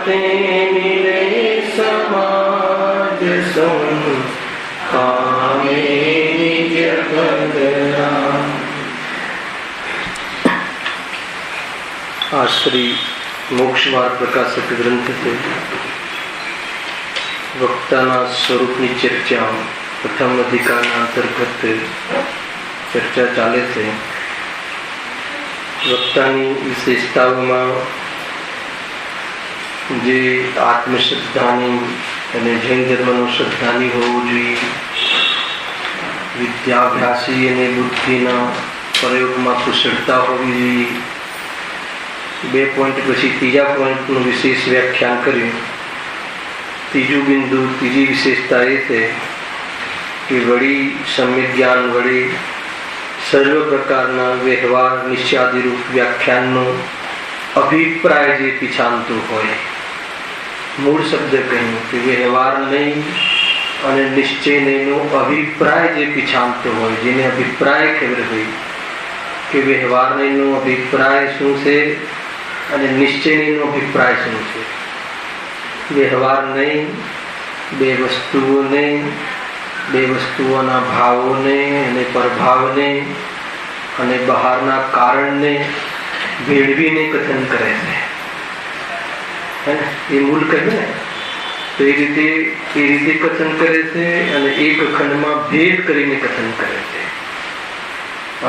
તે મિલે સમાજ સૌ કામે નિજ પદના. આ શ્રી મોક્ષમાર્ગ પ્રકાશક ગ્રંથ છે. વક્તાના સ્વરૂપની ચર્ચા પ્રથમ અધિકારના અંતર્ગત ચર્ચા ચાલે છે. વક્તાની વિશેષતાઓમાં જે આત્મશ્રદ્ધાની અને જૈન ધર્મનું શ્રદ્ધાની હોવું જોઈએ, વિદ્યાભ્યાસી અને બુદ્ધિના પ્રયોગમાં કુશળતા હોવી જોઈએ. 2 પોઈન્ટ પછી ત્રીજા પોઈન્ટનું વિશેષ વ્યાખ્યાન કર્યું. ત્રીજું બિંદુ, ત્રીજી વિશેષતા એ છે કે વળી સમ્યક જ્ઞાન વડે સર્વ પ્રકારના વ્યવહાર નિશ્ચયાદિરૂપ વ્યાખ્યાનનો અભિપ્રાય જે પીછાનતો હોય, મૂળ શબ્દ કહ્યું કે વ્યવહાર નહીં અને નિશ્ચય નહીંનો અભિપ્રાય જે પીછાનતો હોય, જેને અભિપ્રાય ખબર હોય કે વ્યવહાર નહીંનો અભિપ્રાય શું છે અને નિશ્ચય નહીંનો અભિપ્રાય શું છે. વ્યવહાર નહીં, બે વસ્તુઓના ભાવોને અને પરભાવને અને બહારના કારણને ભેળવીને કથન કરે છે. એ મૂળ કહે ને, તો એ રીતે કથન કરે છે અને એક ખંડમાં ભેદ કરીને કથન કરે છે.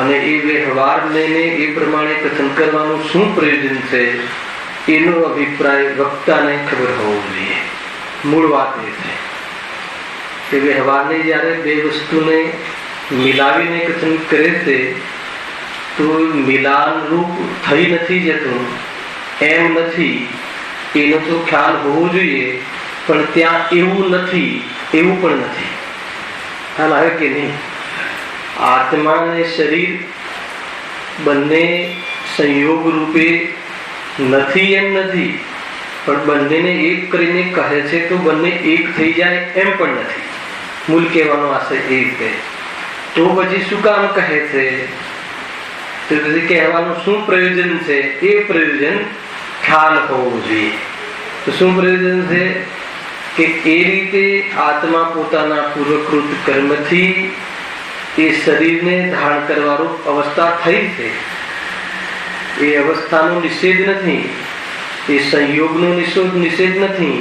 અને એ વ્યવહાર લઈને એ પ્રમાણે કથન કરવાનું શું પ્રયોજન છે એનો અભિપ્રાય વક્તાને ખબર હોવો જોઈએ. મૂળ વાત એ છે કે વ્યવહારને જ્યારે બે વસ્તુને મિલાવીને કથન કરે છે તો મિલાન રૂપ થઈ નથી જતું, એમ નથી, એનો તો ખ્યાલ હોવો જોઈએ. પણ ત્યાં એવું નથી, એવું પણ નથી. ખ્યાલ આવે કે નહીં? આત્મા અને શરીર બંને સંયોગ રૂપે નથી એમ નથી, પણ બંનેને એક કરીને કહે છે તો બંને એક થઈ જાય એમ પણ નથી. મૂળ કહેવાનો આશય એ છે. તો પછી શું કામ કહે છે? તો પછી કહેવાનું શું પ્રયોજન છે? એ પ્રયોજન ખ્યાલ હોવું જોઈએ. તો શું પ્રયોજન છે? કે એ રીતે આત્મા પોતાના પૂર્વકૃત કર્મથી એ શરીરને ધારણ કરવાનું અવસ્થા થઈ છે. એ અવસ્થાનો નિષેધ નથી, એ સંયોગનો નિષેધ નથી,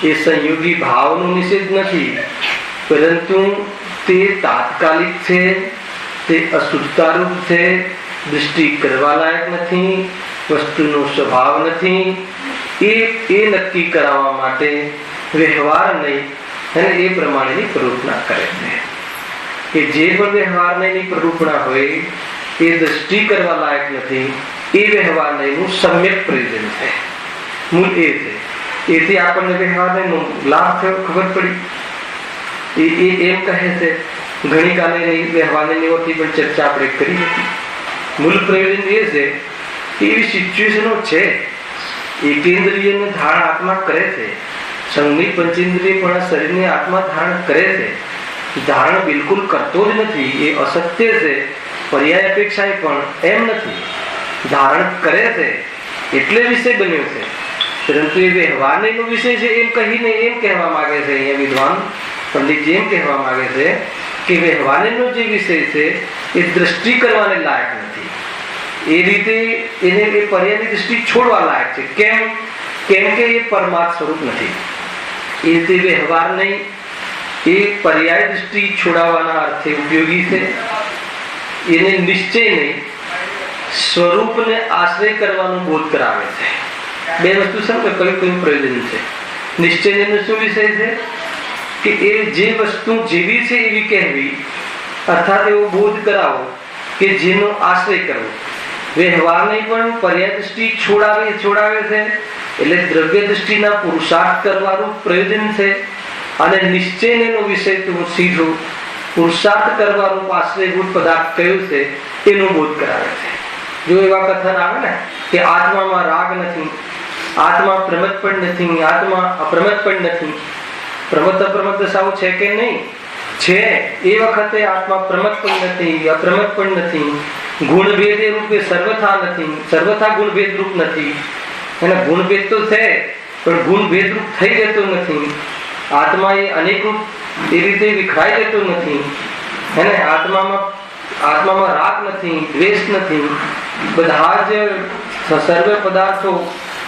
એ સંયોગી ભાવનો નિષેધ નથી, પરંતુ તે તાત્કાલિક છે, તે અશુદ્ધતારૂપ છે, દૃષ્ટિ કરવા લાયક નથી, વસ્તુનો સ્વભાવ નથી. એ નક્કી કરાવવા માટે વ્યવહાર નહીં અને એ પ્રમાણેની પ્રરૂપણા કરે છે. કે જે પણ વ્યવહાર નહીં પ્રરૂપણા હોય એ દૃષ્ટિ કરવા લાયક નથી. એ વ્યવહાર નહીંનું સમ્યક પ્રયોજન છે. મૂળ એ છે. એથી આપણને વ્યવહાર નહીંનો લાભ થયો, ખબર પડી. એ એમ કહે છે. ઘણી કાલે વ્યવહાર નહીંથી પણ ચર્ચા આપણે કરી હતી. મૂળ પ્રયોજન એ છે કે એવી સિચ્યુએશનો છે, એકેન્દ્રિયને ધારણ આત્મા કરે છે, સંઘની પંચેન્દ્રિય પણ શરીરને આત્મા ધારણ કરે છે. ધારણ બિલકુલ કરતો જ નથી, એ અસત્ય છે. પર્યાય અપેક્ષાએ પણ એમ નથી, ધારણ કરે છે એટલે વિષય બન્યો છે. પરંતુ એ વ્યવહારનો વિષય છે એમ કહીને એમ કહેવા માંગે છે અહીંયા વિદ્વાન પંડિત એમ કહેવા માંગે છે કે વ્યવહારનો જે વિષય છે એ દ્રષ્ટિ કરવાને લાયક નથી. એ રીતે એને એ પર્યાયની દૃષ્ટિ છોડવા લાયક છે. કેમ કે એ પરમાર્થ સ્વરૂપ નથી. એ રીતે વ્યવહાર નહીં એ પર્યાય દૃષ્ટિ છોડાવવાના અર્થે ઉપયોગી છે. એને નિશ્ચય નહીં, સ્વરૂપને આશ્રય કરવાનો બોધ કરાવે છે. બે વસ્તુ સમજો કયું પ્રયોજન છે. નિશ્ચયનો શું વિષય છે કે એ જે વસ્તુ જેવી છે એવી કહેવી, અર્થાત એવો બોધ કરાવો કે જેનો આશ્રય કરવો. વ્યવહારને પણ પર્યાય દૃષ્ટિ છોડાવે છે, એટલે દ્રવ્ય દૃષ્ટિના પુરુષાર્થ કરવાનું પ્રયોજન છે. અને નિશ્ચયનો વિષય તો સીધો પુરુષાર્થ કરવાનું આશ્રયભૂત પદાર્થ કયો છે એનો બોધ કરાવે છે. જો એવા કથન આવે ને કે આત્મામાં રાગ નથી, આત્મા પ્રમદ પણ નથી, આત્મા અપ્રમદ પણ નથી. પ્રમદ અપ્રમદ દશાઓ છે કે નહીં? છે. એ વખતે આત્મા પ્રમદ પણ નથી, અપ્રમદ પણ નથી, ગુણભેદ રૂપે સર્વથા નથી, સર્વથા ગુણભેદ રૂપ નથી. અને ગુણભેદ તો છે પણ ગુણ ભેદરૂપ થઈ જતો નથી. આત્મા એ અનેક રૂપ એ રીતે વિખરાઈ જતો નથી. હે આત્મામાં રાગ નથી, દ્વેષ નથી. બધા જ સર્વ પદાર્થો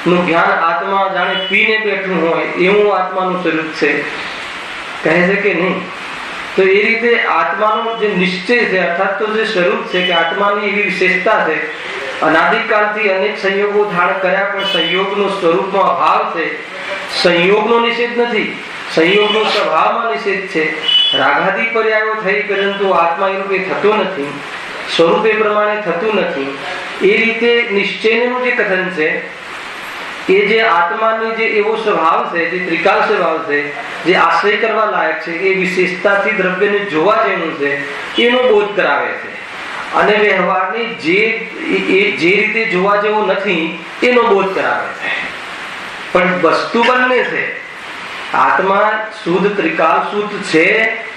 નું જ્ઞાન આત્મા જાણે પીને બેઠું હોય એવું આત્માનું સ્વરૂપ છે, કહે છે કે નહીં? તો એ રીતે આત્માનો જે નિશ્ચય છે અર્થાત તો જે સ્વરૂપ છે કે આત્માની એવી વિશેષતા છે, અનાદિકાળથી અનેક સંયોગો ધારણ કર્યા પણ સંયોગનો સ્વરૂપનો અભાવ છે. સંયોગનો નિષેધ નથી, સંયોગનો સ્વભાવમાં નિષેધ છે. રાગાદી પર્યાયો થઈ પરંતુ આત્મા એ રૂપે થતો નથી, સ્વરૂપે પ્રમાણે થતું નથી. એ રીતે નિશ્ચયનું જે કથન છે એ જે આત્માની જે એવો સ્વભાવ છે, જે ત્રિકાળ સ્વભાવ છે, જે આશ્રય કરવા લાયક છે, એ વિશેષતાથી દ્રવ્યને જોવા જેવું છે એનો બોધ કરાવે છે. અને વ્યવહારની જે રીતે જોવા જેવો નથી એનો બોધ કરાવે છે. પણ વસ્તુ બંને છે. આત્મા શુદ્ધ ત્રિકાળ શુદ્ધ છે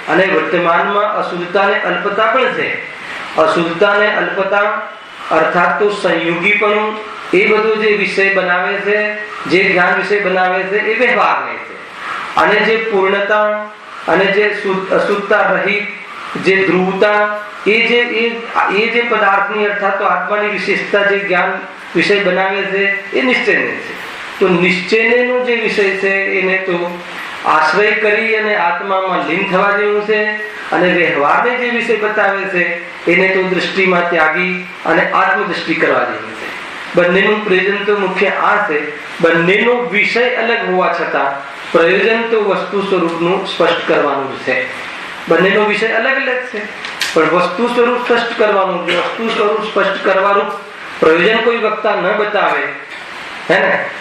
અને વર્તમાનમાં અશુદ્ધતા ને અલ્પતા પણ છે. અશુદ્ધતા ને અલ્પતા અર્થાત તો સંયોગીપણું એ બધું જે વિષય બનાવે છે, જે જ્ઞાન વિષય બનાવે છે એ વ્યવહારને છે. અને જે પૂર્ણતા અને જે અશુદ્ધતા રહિત જે ધ્રુવતા એ જે પદાર્થની અર્થાત તો આત્માની વિશેષતા જે જ્ઞાન વિષય બનાવે છે એ નિશ્ચયને છે. તો નિશ્ચયનો જે વિષય છે એને તો આશ્રય કરી અને આત્મામાં લીન થવા જેવું છે, અને વ્યવહારને જે વિષય બતાવે છે એને તો દૃષ્ટિમાં ત્યાગી અને આત્મદૃષ્ટિ કરવા જેવું છે. બંનેનું પ્રયોજન તો મુખ્ય આ છે. બંનેનો વિષય અલગ હોવા છતાં પ્રયોજન તો વસ્તુ સ્વરૂપનું સ્પષ્ટ કરવાનું છે. બંનેનો વિષય અલગ અલગ છે પણ વસ્તુ સ્વરૂપ સ્પષ્ટ કરવાનું, વસ્તુ સ્વરૂપ સ્પષ્ટ કરવાનું પ્રયોજન કોઈ વક્તા ન બતાવે હે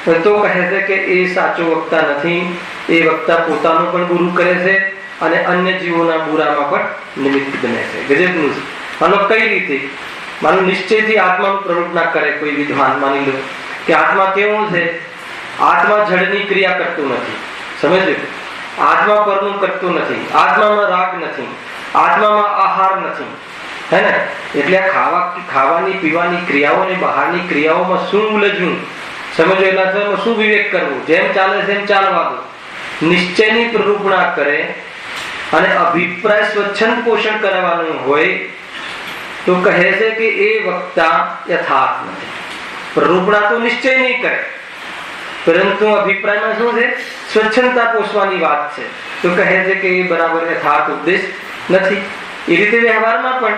ને તો કહે છે કે એ સાચો વક્તા નથી. એ વક્તા પોતાનો પણ ગુરુ કરે છે અને અન્ય જીવોના બુરામાં પણ નિમિત્ત બને છે. ગજબનું છે. માનો કઈ રીતે? માનો નિશ્ચયથી આત્માનું પ્રવૃત્ત ના કરે કોઈ વિદ્વાન. માની લો કે આત્મા કેવું છે? આત્મા જળની ક્રિયા કરતું નથી, સમજ્યું? આત્મા પરનું કરતું નથી, આત્મામાં રાગ નથી, આત્મામાં આહાર નથી, હે ને? એટલે ખાવાની પીવાની ક્રિયાઓ અને બહારની ક્રિયાઓમાં શું ઉલਝવું, સમજો? એના શું વિવેક કરવો? જેમ ચાલે તેમ ચાલવા દો. નિશ્ચયની પ્રરૂપણા કરે અને અભિપ્રાય સ્વચ્છંદ પોષણ કરવાનું હોય તો કહે છે કે એ વક્તા યથાર્થ નથી. પ્રરૂપણા તો નિશ્ચય નહીં કરે પરંતુ અભિપ્રાયમાં શું છે? સ્વચ્છંદતા પોષવાની વાત છે. તો કહે છે કે એ બરાબર યથાર્થ ઉપદેશ નથી. એ રીતે વ્યવહારમાં પણ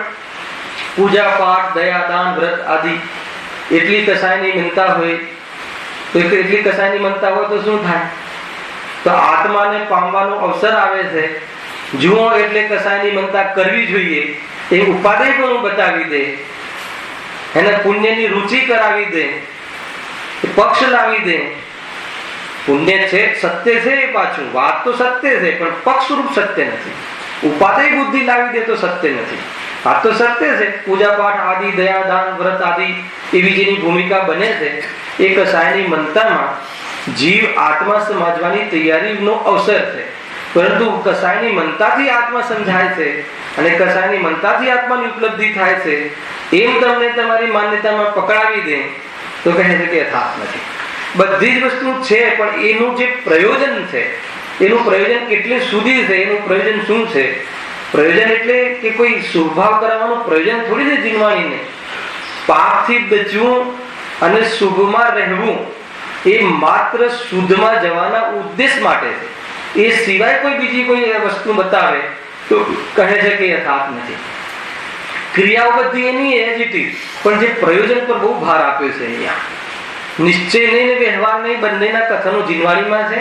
પૂજા પાઠ દયા દાન વ્રત આદિ એટલી કસાયની મનતા હોય તો એટલી કસાયની મનતા હોય તો શું થાય? તો આત્માને પામવાનો અવસર આવે છે. જુઓ એટલે કસાયની મનતા કરવી જોઈએ એ ઉપાદેય પણ બતાવી દે, એને પુણ્યની રુચિ કરાવી દે, પક્ષ લાવી દે. પુણ્ય છે, સત્ય છે, એ પાછું વાત તો સત્ય છે પણ પક્ષ રૂપ સત્ય નથી. ઉપાદેય બુદ્ધિ લાવી દે તો સત્ય નથી. વાત તો સત્ય છે. પૂજા પાઠ આદિ દયા દાન વ્રત આદિ એવી જેની ભૂમિકા બને છે એ કસાયની મનતામાં જીવ આત્મા સમજવાની તૈયારીનો અવસર છે. પરંતુ કસાયની મનતાથી આત્મા સમજાય છે અને કસાયની મનતાથી આત્માની ઉપલબ્ધિ થાય છે એમ તમને તમારી માન્યતામાં પકડાવી દે તો કહે છે કે યથાર્થ નથી. બધી જ વસ્તુ છે પણ એનું જે પ્રયોજન છે, એનું પ્રયોજન કેટલે સુધી છે, એનું પ્રયોજન શું છે? પ્રયોજન એટલે કે કોઈ શુભભાવ કરાવવાનું પ્રયોજન થોડી છે જીનવાણીને. પાપથી બચવું અને શુભમાં રહેવું એ માત્ર શુદ્ધમાં જવાના ઉદ્દેશ માટે છે. એ સિવાય કોઈ બીજી કોઈ વસ્તુ બતાવે તો કહે છે કે યથાર્થ નથી. ક્રિયાઓ બધી એની એઝ ઇટ ઇઝ પણ જે પ્રયોજન પર બહુ ભાર આપ્યો છે અહીંયા. નિશ્ચય નહીં ને વ્યવહાર નહીં બંનેના કથનો જીનવાણીમાં છે,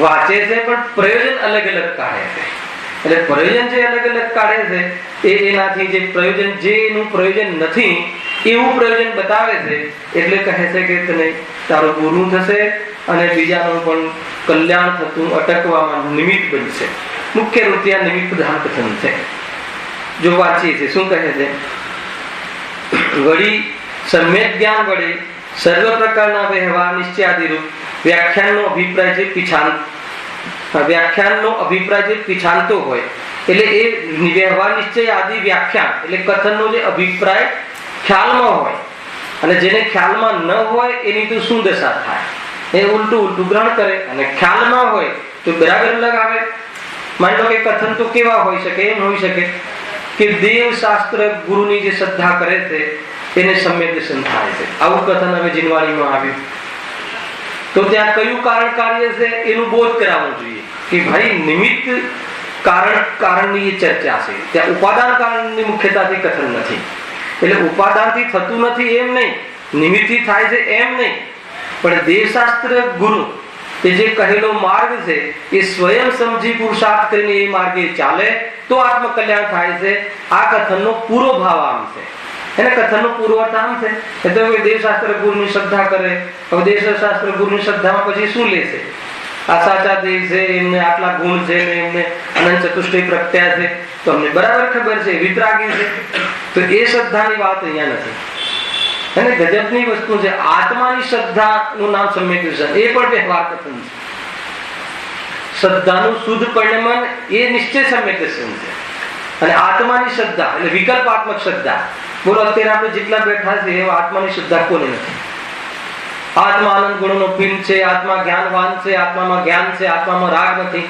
વાંચે છે પણ પ્રયોજન અલગ અલગ કાઢે છે. એટલે પ્રયોજન જે અલગ અલગ કાઢે છે એ એનાથી જે પ્રયોજન જે એનું પ્રયોજન નથી એવું પ્રયોજન બતાવે છે. એટલે કહે છે કે તને તારું પૂરું થશે અને બીજાનું પણ કલ્યાણ થતું અટકવામાં નિમિત્ત બનશે. મુખ્ય રૂપે આ નિમિત્ત પ્રધાન કથન છે. જો વાંચીએ છે શું કહે છે? વળી સમ્યક જ્ઞાન વડે સર્વ પ્રકારના વ્યવહાર નિશ્ચયાદિરૂપ વ્યાખ્યાનનો અભિપ્રાય જે પીછાનતો હોય એટલે એ વ્યવહાર નિશ્ચય આદિ વ્યાખ્યાન એટલે કથનનો જે અભિપ્રાય ખ્યાલમાં હોય અને જેને ખ્યાલમાં ન હોય એની તો શું દશા થાય? એ ઉલટું ગ્રહણ કરે, અને ખ્યાલ ન હોય તો બરાબર લગાવે. માની લો કે કથન તો કેવા હોઈ શકે, એમ હોઈ શકે કે દેવ શાસ્ત્ર ગુરુની જે શ્રદ્ધા કરે છે એને સમ્યક દર્શન થાય છે. આવું કથન હવે જીનવાણીમાં આવ્યું તો ત્યાં કયું કારણ કાર્ય છે એનું બોધ કરાવવું જોઈએ કે ભાઈ નિમિત્ત કારણની એ ચર્ચા છે. ત્યાં ઉપાદાન કારણની મુખ્યતાથી કથન નથી. એટલે ઉપાદાનથી થતું નથી એમ નહીં, નિમિત્તથી થાય છે એમ નહીં, પણ દેવશાસ્ત્ર ગુરુ એ જે કહેલો માર્ગ છે એ સ્વયં સમજી પુરુષાર્થ કરીને એ માર્ગે ચાલે તો આત્મકલ્યાણ થાય છે. આ કથનનો પૂરો ભાવ આમ છે. એને કથનનો પૂરો અર્થ આમ છે. એટલે દેવશાસ્ત્ર ગુરુની શ્રદ્ધા કરે. હવે દેવશાસ્ત્ર ગુરુની શ્રદ્ધામાં પછી શું લેશે? આ સાચા દેવ છે, એમને આટલા ગુણ છે, એમને અનંત ચતુષ્ટય પ્રગટ્યા છે, તો અમને બરાબર ખબર છે, વિતરાગી છે. તો એ શ્રદ્ધાની વાત અહીંયા નથી. અને ગજબની વસ્તુ છે, આત્માની શ્રદ્ધાનું નામ સમ્યક દર્શન, એ પણ વ્યવહાર કથન છે. શ્રદ્ધાનું શુદ્ધ પરિણમન એ નિશ્ચય સમ્યક દર્શન છે. અને આત્માની શ્રદ્ધા એટલે વિકલ્પાત્મક શ્રદ્ધા. બોલો અત્યારે આપણે જેટલા બેઠા છે એવા આત્માની શ્રદ્ધા કોને નથી? આત્મા આનંદ ગુણોનો પિંડ છે, આત્મા જ્ઞાનવાન છે, આત્મામાં જ્ઞાન છે, આત્મામાં રાગ નથી,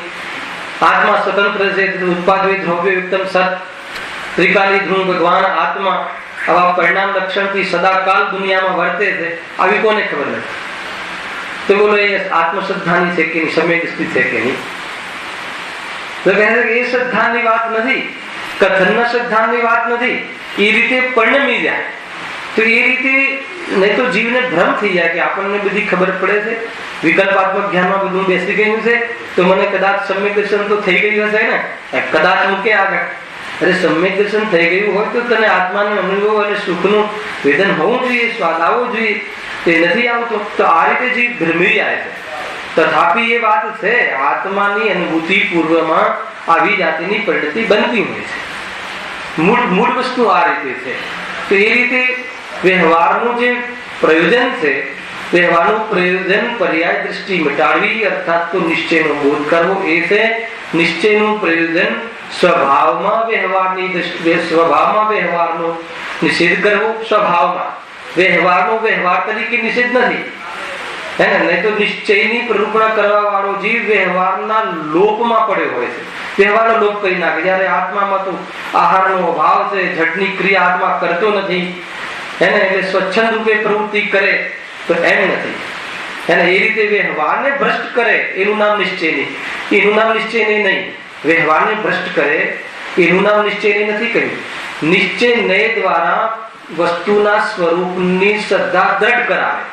આત્મા સ્વતંત્ર છે, ઉત્પાદિત દ્રવ્ય યુક્તમ સત, ત્રિકાલી ધ્રુવ ભગવાન આત્મા આવા પરિણામ લક્ષણથી સદાકાલ દુનિયામાં વર્તે છે. આવી કોને ખબર નથી? તો બોલો એ આત્મશ્રદ્ધાની છે કે નહીં, સમ્યક દૃષ્ટિ છે કે નહીં? તો કહે છે કે એ શ્રદ્ધાની વાત નથી, કથનના શ્રદ્ધાની વાત નથી. એ રીતે પરિણમી જાય તો એ રીતે, નહીં તો જીવને ભ્રમ થઈ જાય કે આપણને બધી ખબર પડે છે, વિકલ્પાત્મક જ્ઞાનમાં બધું બેસી ગયું છે, તો મને કદાચ સમ્યક દર્શન તો થઈ ગયું હશે ને, કદાચ મૂકે આગળ. અરે સમ્યક દર્શન થઈ ગયું હોય તો તને આત્માનો અનુભવ અને સુખનું વેદન હોવું જોઈએ, સ્વાદ આવવો જોઈએ, તે નથી આવતો. તો આ રીતે જીવ ભ્રમી જાય છે. તથાપિ એ વાત છે, આત્માની અનુભૂતિ પૂર્વમાં આવી જાતિની પરિણતિ બનતી હોય છે. મૂળ વસ્તુ આ રીતે છે. તો એ રીતે વ્યવહારનું જે પ્રયોજન છે, વ્યવહારનું પ્રયોજન પર્યાય દૃષ્ટિ મટાડવી, અર્થાત તો નિશ્ચયનો બોધ કરવો એ છે. નિશ્ચયનું પ્રયોજન સ્વભાવમાં વ્યવહારનો નિષેધ કરવો. સ્વભાવમાં વ્યવહારનો વ્યવહાર તરીકે નિષેધ નથી, હે ને? નહીં તો નિશ્ચયની પ્રરૂપણા કરવા વાળો જીવ વ્યવહારના લોપમાં પડ્યો હોય છે. વ્યવહારનો લોપ કરી નાખે. જયારે આત્મામાં તો આહારનો અભાવ છે, જઠની ક્રિયા આત્મા કરતો નથી, એને એટલે સ્વચ્છંદ રૂપે પ્રવૃત્તિ કરે તો એમ નથી, એને એ રીતે વ્યવહારને ભ્રષ્ટ કરે એનું નામ નિશ્ચય નહીં. એનું નામ નિશ્ચય નહીં. વ્યવહારને ભ્રષ્ટ કરે એનું નામ નિશ્ચય નથી કહ્યું. નિશ્ચય નય દ્વારા વસ્તુના સ્વરૂપની શ્રદ્ધા દ્રઢ કરાવે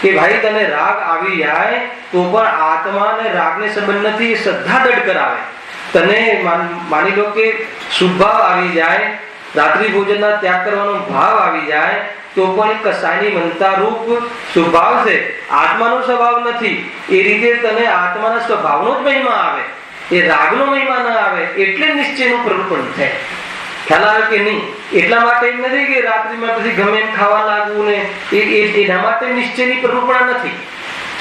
કે ભાઈ તને રાગ આવી જાય તો પણ આત્મા અને રાગને સંબંધ નથી, એ શ્રદ્ધા દ્રઢ કરાવે. તને માની લો કે શુભ ભાવ આવી જાય, રાત્રિ ભોજનના ત્યાગ કરવાનો ભાવ આવી જાય તો પણ કસાયની મનતા રૂપ સ્વભાવ છે, આત્માનો સ્વભાવ નથી. એ રીતે તને આત્માના સ્વભાવનો જ મહિમા આવે, એ રાગનો મહિમા ન આવે. એટલે નિશ્ચયનું પ્રરૂપણ થાય. ખ્યાલ આવે કે નહીં? એટલા માટે એમ નથી કે રાત્રિમાં પછી ગમે એમ ખાવા લાગવું ને એના માટે નિશ્ચયની પ્રરૂપણા નથી.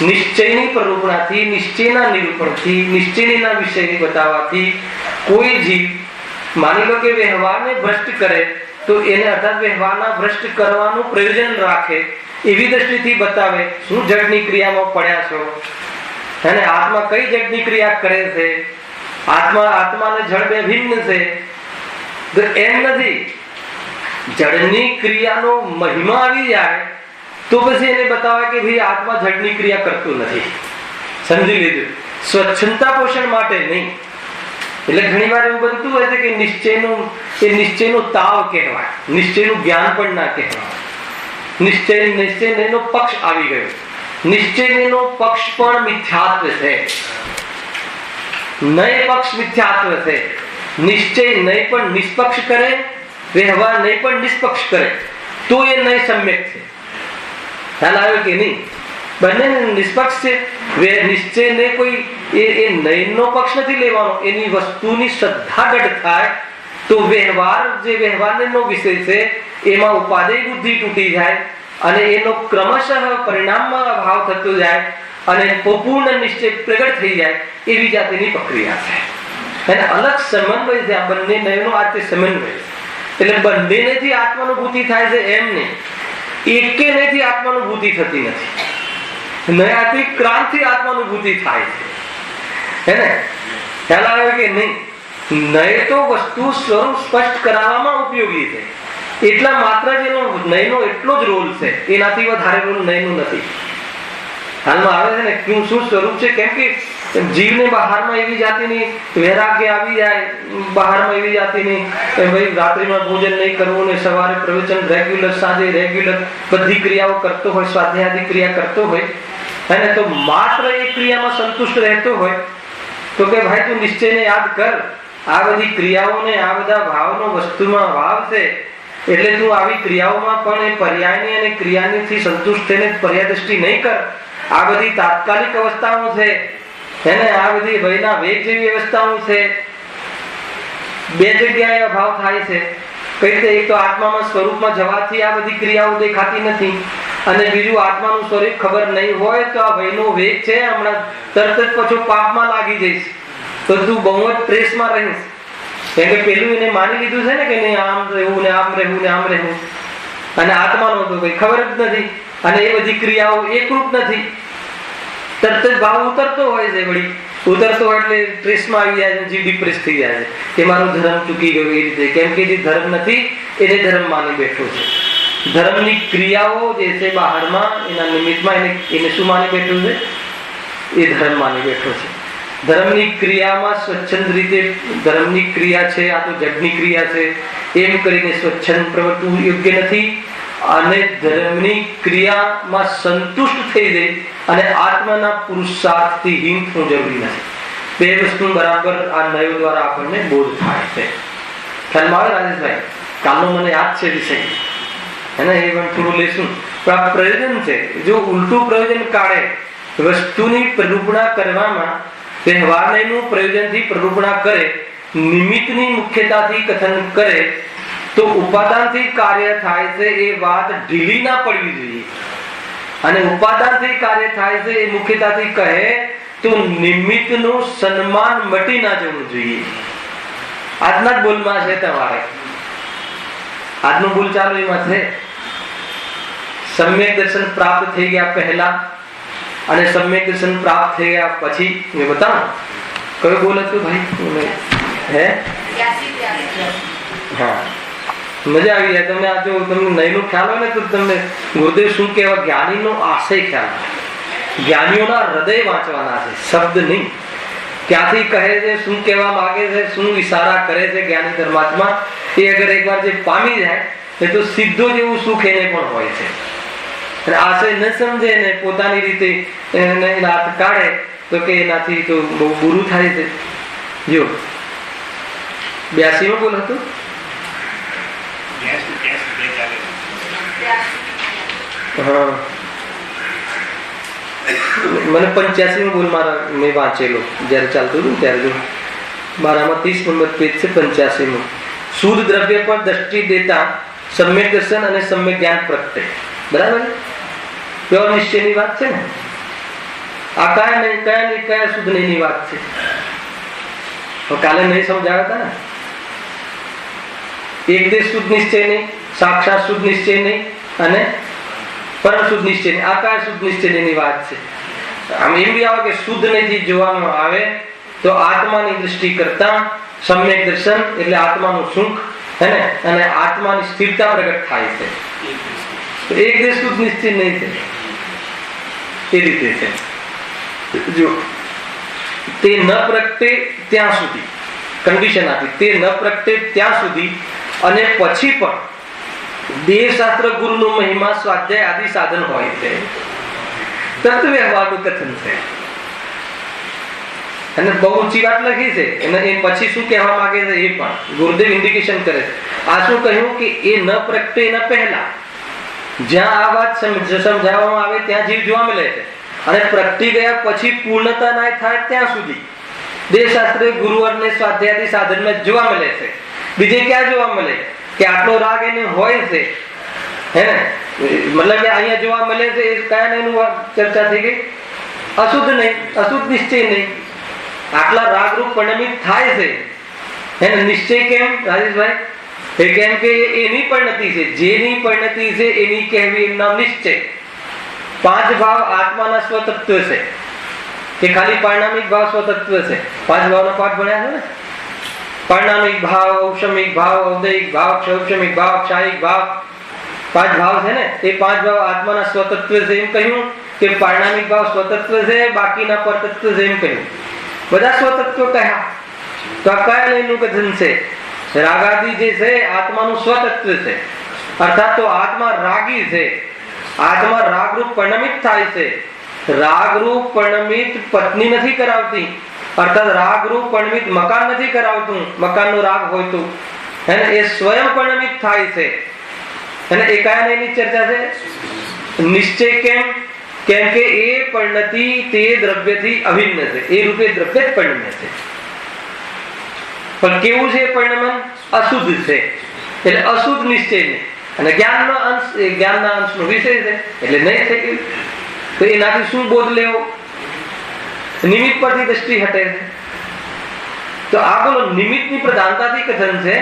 નિશ્ચયની પ્રરૂપણાથી, નિશ્ચયના નિરૂપણથી, નિશ્ચયના વિષયને બતાવવાથી કોઈ જીવ માની લો કે વ્યવહારને ભ્રષ્ટ કરે તો એને અર્થાત વ્યવહારના ભ્રષ્ટ કરવાનું પ્રયોજન રાખે એવી દ્રષ્ટિથી બતાવે. શું જડની ક્રિયામાં પડ્યા છો, અને આત્મા કઈ જડની ક્રિયા કરે છે, આત્માને જડ બે ભિન્ન છે. તો એમ નથી, જડની ક્રિયાનો મહિમા આવી જાય તો પછી એને બતાવે કે ભાઈ આત્મા જડની ક્રિયા કરતો નથી. સમજી લીધું? સ્વચ્છતા પોષણ માટે નહીં. એટલે ઘણી વાર એવું બનતું હોય છે કે નિશ્ચયનો તાવ કહેવાય, નિશ્ચયનું જ્ઞાન પણ ના કહેવાય. નિશ્ચયનો પક્ષ આવી ગયો. નિશ્ચયનો પક્ષ પણ મિથ્યાત્વ છે. નય પક્ષ મિથ્યાત્વ છે. નિશ્ચય નય પણ નિષ્પક્ષ કરે, વ્યવહાર નય પણ નિષ્પક્ષ કરે તો એ નય સમ્યક છે. ખ્યાલ આવ્યો કે નહીં? બંને નિષ્પક્ષ છે. નિશ્ચય ને કોઈ એ નયનો પક્ષ નથી લેવાનો, એની વસ્તુની શ્રદ્ધા દ્રઢ થાય તો વ્યવહારને નો વિષય છે એમાં ઉપાદેય બુદ્ધિ તૂટી જાય અને એનો ક્રમશઃ પરિણામમાં અભાવ થતો જાય અને પૂર્ણ નિશ્ચય પ્રગટ થઈ જાય. એવી જાતિની પ્રક્રિયા છે. એને અલગ સમન્વય છે. આ બંને નયનો આ તે સમન્વય છે. એટલે બંનેથી આત્માનુભૂતિ થાય છે એમ નહીં, એકે નયથી આત્માનુભૂતિ થતી નથી. નયાથી ક્રાંતિ આત્માનુભૂતિ થાય છે, હે ને? ખ્યાલ આવે કે નહીં? નય તો વસ્તુ સ્વરૂપ સ્પષ્ટ કરાવવામાં ઉપયોગી છે, એટલા માત્ર જ એનો નયનો એટલો જ રોલ છે, એનાથી વધારે રોલ નયનો નથી. હાલમાં આવે છે ને શું સ્વરૂપ છે? કેમ કે જીવને બહારમાં એવી જાતિની વૈરાગ્ય આવી જાય, બહારમાં એવી જાતિની ભાઈ રાત્રિમાં ભોજન નહીં કરવું ને સવારે પ્રવચન રેગ્યુલર, સાંજે રેગ્યુલર બધી ક્રિયાઓ કરતો હોય, સ્વાધ્યાય ક્રિયા કરતો હોય, અને તો માત્ર એ ક્રિયામાં સંતુષ્ટ રહેતો હોય તો કે ભાઈ તું નિશ્ચયને યાદ કર, આ બધી ક્રિયાઓને આ બધા ભાવનો વસ્તુમાં ભાવ છે, એટલે તું આવી ક્રિયાઓમાં પણ એ પર્યાયની અને ક્રિયાની સંતુષ્ટ થઈને પર્યાય દ્રષ્ટિ નહીં કર. આ બધી તાત્કાલિક અવસ્થાઓ છે, એને આ બધી ભયના વેગ જેવી અવસ્થાઓ છે. બે જગ્યાએ અભાવ થાય છે. કઈ રીતે? એક તો આત્મામાં સ્વરૂપમાં જવાથી આ બધી ક્રિયાઓ દેખાતી નથી, અને બીજું આત્માનું સ્વરૂપ ખબર નહીં હોય તો આ ભયનો વેગ છે, હમણાં તરત જ પાછો પાપમાં લાગી જઈશ તો તું બહુ જ પ્રેસમાં રહીશ. કેમ કે પેલું એને માની લીધું છે ને કે નહીં, આમ રહેવું ને આમ રહેવું ને આમ રહેવું, અને આત્માનો તો કઈ ખબર જ નથી, અને એ બધી ક્રિયાઓ એકરૂપ નથી. તરત જ ભાવ ઉતરતો હોય છે, વળી ઉતરતો હોય એટલે ટ્રેસમાં આવી જાય છે, જીવ ડિપ્રેસ થઈ જાય છે કે મારો ધર્મ ચૂકી ગયો. એ રીતે કેમ કે જે ધર્મ નથી એને ધર્મ માની બેઠો છે. ધર્મની ક્રિયાઓ જે છે બહારમાં એના નિમિત્તમાં એને શું માની બેઠું છે? એ ધર્મ માની બેઠો છે. ધર્મની ક્રિયામાં સ્વચ્છંદ રીતે ધર્મની ક્રિયા છે, આ તો જડની ક્રિયા છે એમ કરીને સ્વચ્છંદ પ્રવર્તવું યોગ્ય નથી, અને ધર્મની ક્રિયામાં સંતુષ્ટ થઈ જાય અને આત્માના પુરુષાર્થથી હીન થવું જરૂરી નથી. બે વસ્તુ બરાબર આ નયો દ્વારા આપણને બોધ થાય છે. ખ્યાલમાં આવે રાજેશભાઈ? કાલનો મને યાદ છે વિષય, એને એ પણ થોડું લેશું. પણ આ પ્રયોજન છે. જો ઉલટું પ્રયોજન કાઢે વસ્તુની પ્રરૂપણા કરવામાં, વ્યવહારનું પ્રયોજનથી પ્રરૂપણા કરે, નિમિત્તની મુખ્યતાથી કથન કરે તો ઉપાદાનથી કાર્ય થાય છે એ વાત ઢીલી ના પડવી જોઈએ. અને ઉપાદાનથી કાર્ય થાય છે એ મુખ્યતાથી કહે તો નિમિત્તનું સન્માન મટી ના જવું જોઈએ. આજના જ બોલમાં છે તમારે, આજનું બોલ ચાલુ એમાં છે. સમ્યક દર્શન પ્રાપ્ત થઈ ગયા પહેલા અને સમ્યક દર્શન પ્રાપ્ત થઈ ગયા પછી મેં બતાવું કયો બોલ હતું ભાઈ? હે હા, મજા આવી જાય. તમે આ જો તમને નયનો ખ્યાલ હોય ને તો તમને ગુરુદેવ શું કહેવા, જ્ઞાનીનો આશય ખ્યાલ. જ્ઞાનીઓના હૃદય વાંચવાના છે, શબ્દ નહીં. ક્યાંથી કહે છે, શું કહેવા માંગે છે, શું ઈશારા કરે છે જ્ઞાની ધર્માત્મા, એ અગર એકવાર જે પામી જાય એ તો સીધો જ એવું સુખ એને પણ હોય છે. અને આશય ન સમજે ને પોતાની રીતે એને હાથ કાઢે તો કે એનાથી તો બહુ બુરું થાય છે. જો 82 બોલ હતું. હા, મને 85 બોલ મારા મેં વાંચેલો જયારે ચાલતું હતું ત્યારે. જો મારામાં 30 નંબર પેજ છે 85. શુદ્ધ દ્રવ્ય પર દ્રષ્ટિ દેતા સમ્યક દર્શન અને સમ્યક જ્ઞાન પ્રગટે. બરાબર, પ્યોર નિશ્ચયની વાત છે ને. આ કયા નહીં કયા શુદ્ધ નહીં વાત છે. કાલે નહીં સમજાવ્યા હતા ને. એક દેશ શુદ્ધ નિશ્ચય નહીં, સાક્ષાત શુદ્ધ નિશ્ચય નહીં, અને પરમ શુદ્ધ નિશ્ચય નહીં. આ કયા શુદ્ધ નિશ્ચયની વાત છે? આમ એમ બી આવે કે શુદ્ધ નહીં જોવામાં આવે તો આત્માની દૃષ્ટિ કરતા સમ્યક દર્શન એટલે આત્માનું સુખ હે ને, અને આત્માની સ્થિરતા પ્રગટ થાય છે. એક દેશ શુદ્ધ નિશ્ચય નહીં છે. એ રીતે છે. જો તે ન પ્રગટે ત્યાં સુધી કન્ડિશન આપી, તે ન પ્રગટે ત્યાં સુધી અને પછી પણ દેહશાસ્ત્ર ગુરુનો મહિમા સ્વાધ્યાય આદિ સાધન હોય છે. તત્વ વ્યવહારનું કથન છે અને બહુ ઊંચી વાત લખી છે. અને એ પછી શું કહેવા માંગે છે એ પણ ગુરુદેવ ઇન્ડિકેશન કરે છે. આ શું કહ્યું કે એ ન પ્રગટે એના પહેલા જ્યાં આ વાત સમજાવવામાં આવે ત્યાં જીવ જોવા મળે છે, અને પ્રગટી ગયા પછી પૂર્ણતા ના થાય ત્યાં સુધી દેહશાસ્ત્ર ગુરુ અને સ્વાધ્યાય સાધનમાં જોવા મળે છે. બીજે ક્યાં જોવા મળે કે આટલો રાગ એને હોય છે, હે ને? મતલબ કે અહીંયા જોવા મળે છે એ કયા નહીં ચર્ચા થઈ ગઈ? અશુદ્ધ નહીં, અશુદ્ધ નિશ્ચય નહીં. આટલા રાગરૂપ પરિણમિત થાય છે, હે ને? નિશ્ચય કેમ રાજેશભાઈ? એ કેમ કે એની પરિણતિ છે, જેની પરિણતિ છે એની કહેવી એમ નામ નિશ્ચય. પાંચ ભાવ આત્માના સ્વતત્વ છે કે ખાલી પરિણામિક ભાવ સ્વતત્વ છે? પાંચ ભાવના પાઠ ભણ્યા છે ને? પરિણામિક ભાવ, ઔષમિક ભાવ, ઔદયિક ભાવ, ક્ષૌષમિક ભાવ, ક્ષાયિક ભાવ, પાંચ ભાવ છે ને? એ પાંચ ભાવ આત્માના સ્વતત્વ છે એમ કહ્યું કે પરિણામિક ભાવ સ્વતત્વ છે, બાકીના પરતત્વ છે એમ કહ્યું? બધા સ્વતત્વ કહ્યા. તો આ કયા લયનું કથન છે? રાગાદી જે છે આત્માનું સ્વતત્વ છે, અર્થાત તો આત્મા રાગી છે. આત્મા રાગરૂપ પરિણમિત થાય છે. રાગરૂપ પરિણમિત પત્ની નથી કરાવતી, અર્થાત રાગરૂપ પરિણમિત મકાન નથી કરાવતું, મકાનનો રાગ હોય તો એને એ સ્વયં પરિણમિત થાય છે. અને એ કયા એની ચર્ચા છે? નિશ્ચય. કેમ કે એ પરિણતિ તે દ્રવ્યથી અભિન્ન છે, એ રૂપે દ્રવ્ય જ પરિણમે છે. પણ કેવું છે પરિણમન? અશુદ્ધ છે. એટલે અશુદ્ધ નિશ્ચય નહીં, અને જ્ઞાનના અંશનો વિષય છે એટલે નહીં થઈ ગયું. તો એનાથી શું બોધ લેવો? નિમિત્ત પરથી દ્રષ્ટિ હટે છે. તો આ બોલો નિમિત્તની પ્રધાનતાથી કથન છે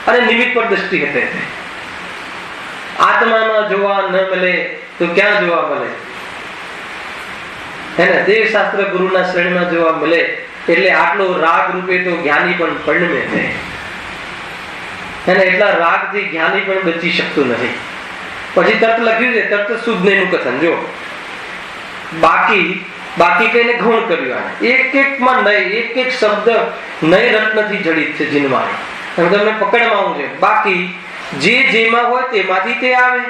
અને નિમિત્ત પર દ્રષ્ટિ હટે છે. આત્મામાં જોવા ન મળે તો ક્યાં જોવા મળે? હે ને? દેવ શાસ્ત્ર ગુરુના શ્રેણીમાં જોવા મળે એટલે આટલો રાગ રૂપે તો જ્ઞાની પણ પરિણમે છે. અને એટલા રાગથી જ્ઞાની પણ બચી શકતું નથી. પછી તર્ક લખ્યું છે, તર્ક શુદ્ધ નું કથન. જો બાકી કઈને ગૌણ કર્યું. એક માં નહીં, એક શબ્દ નહીં રત્નથી જડિત છે જીનવાણી. તમને પકડમાં આવું છે. બાકી જે જેમાં હોય તેમાંથી તે આવે.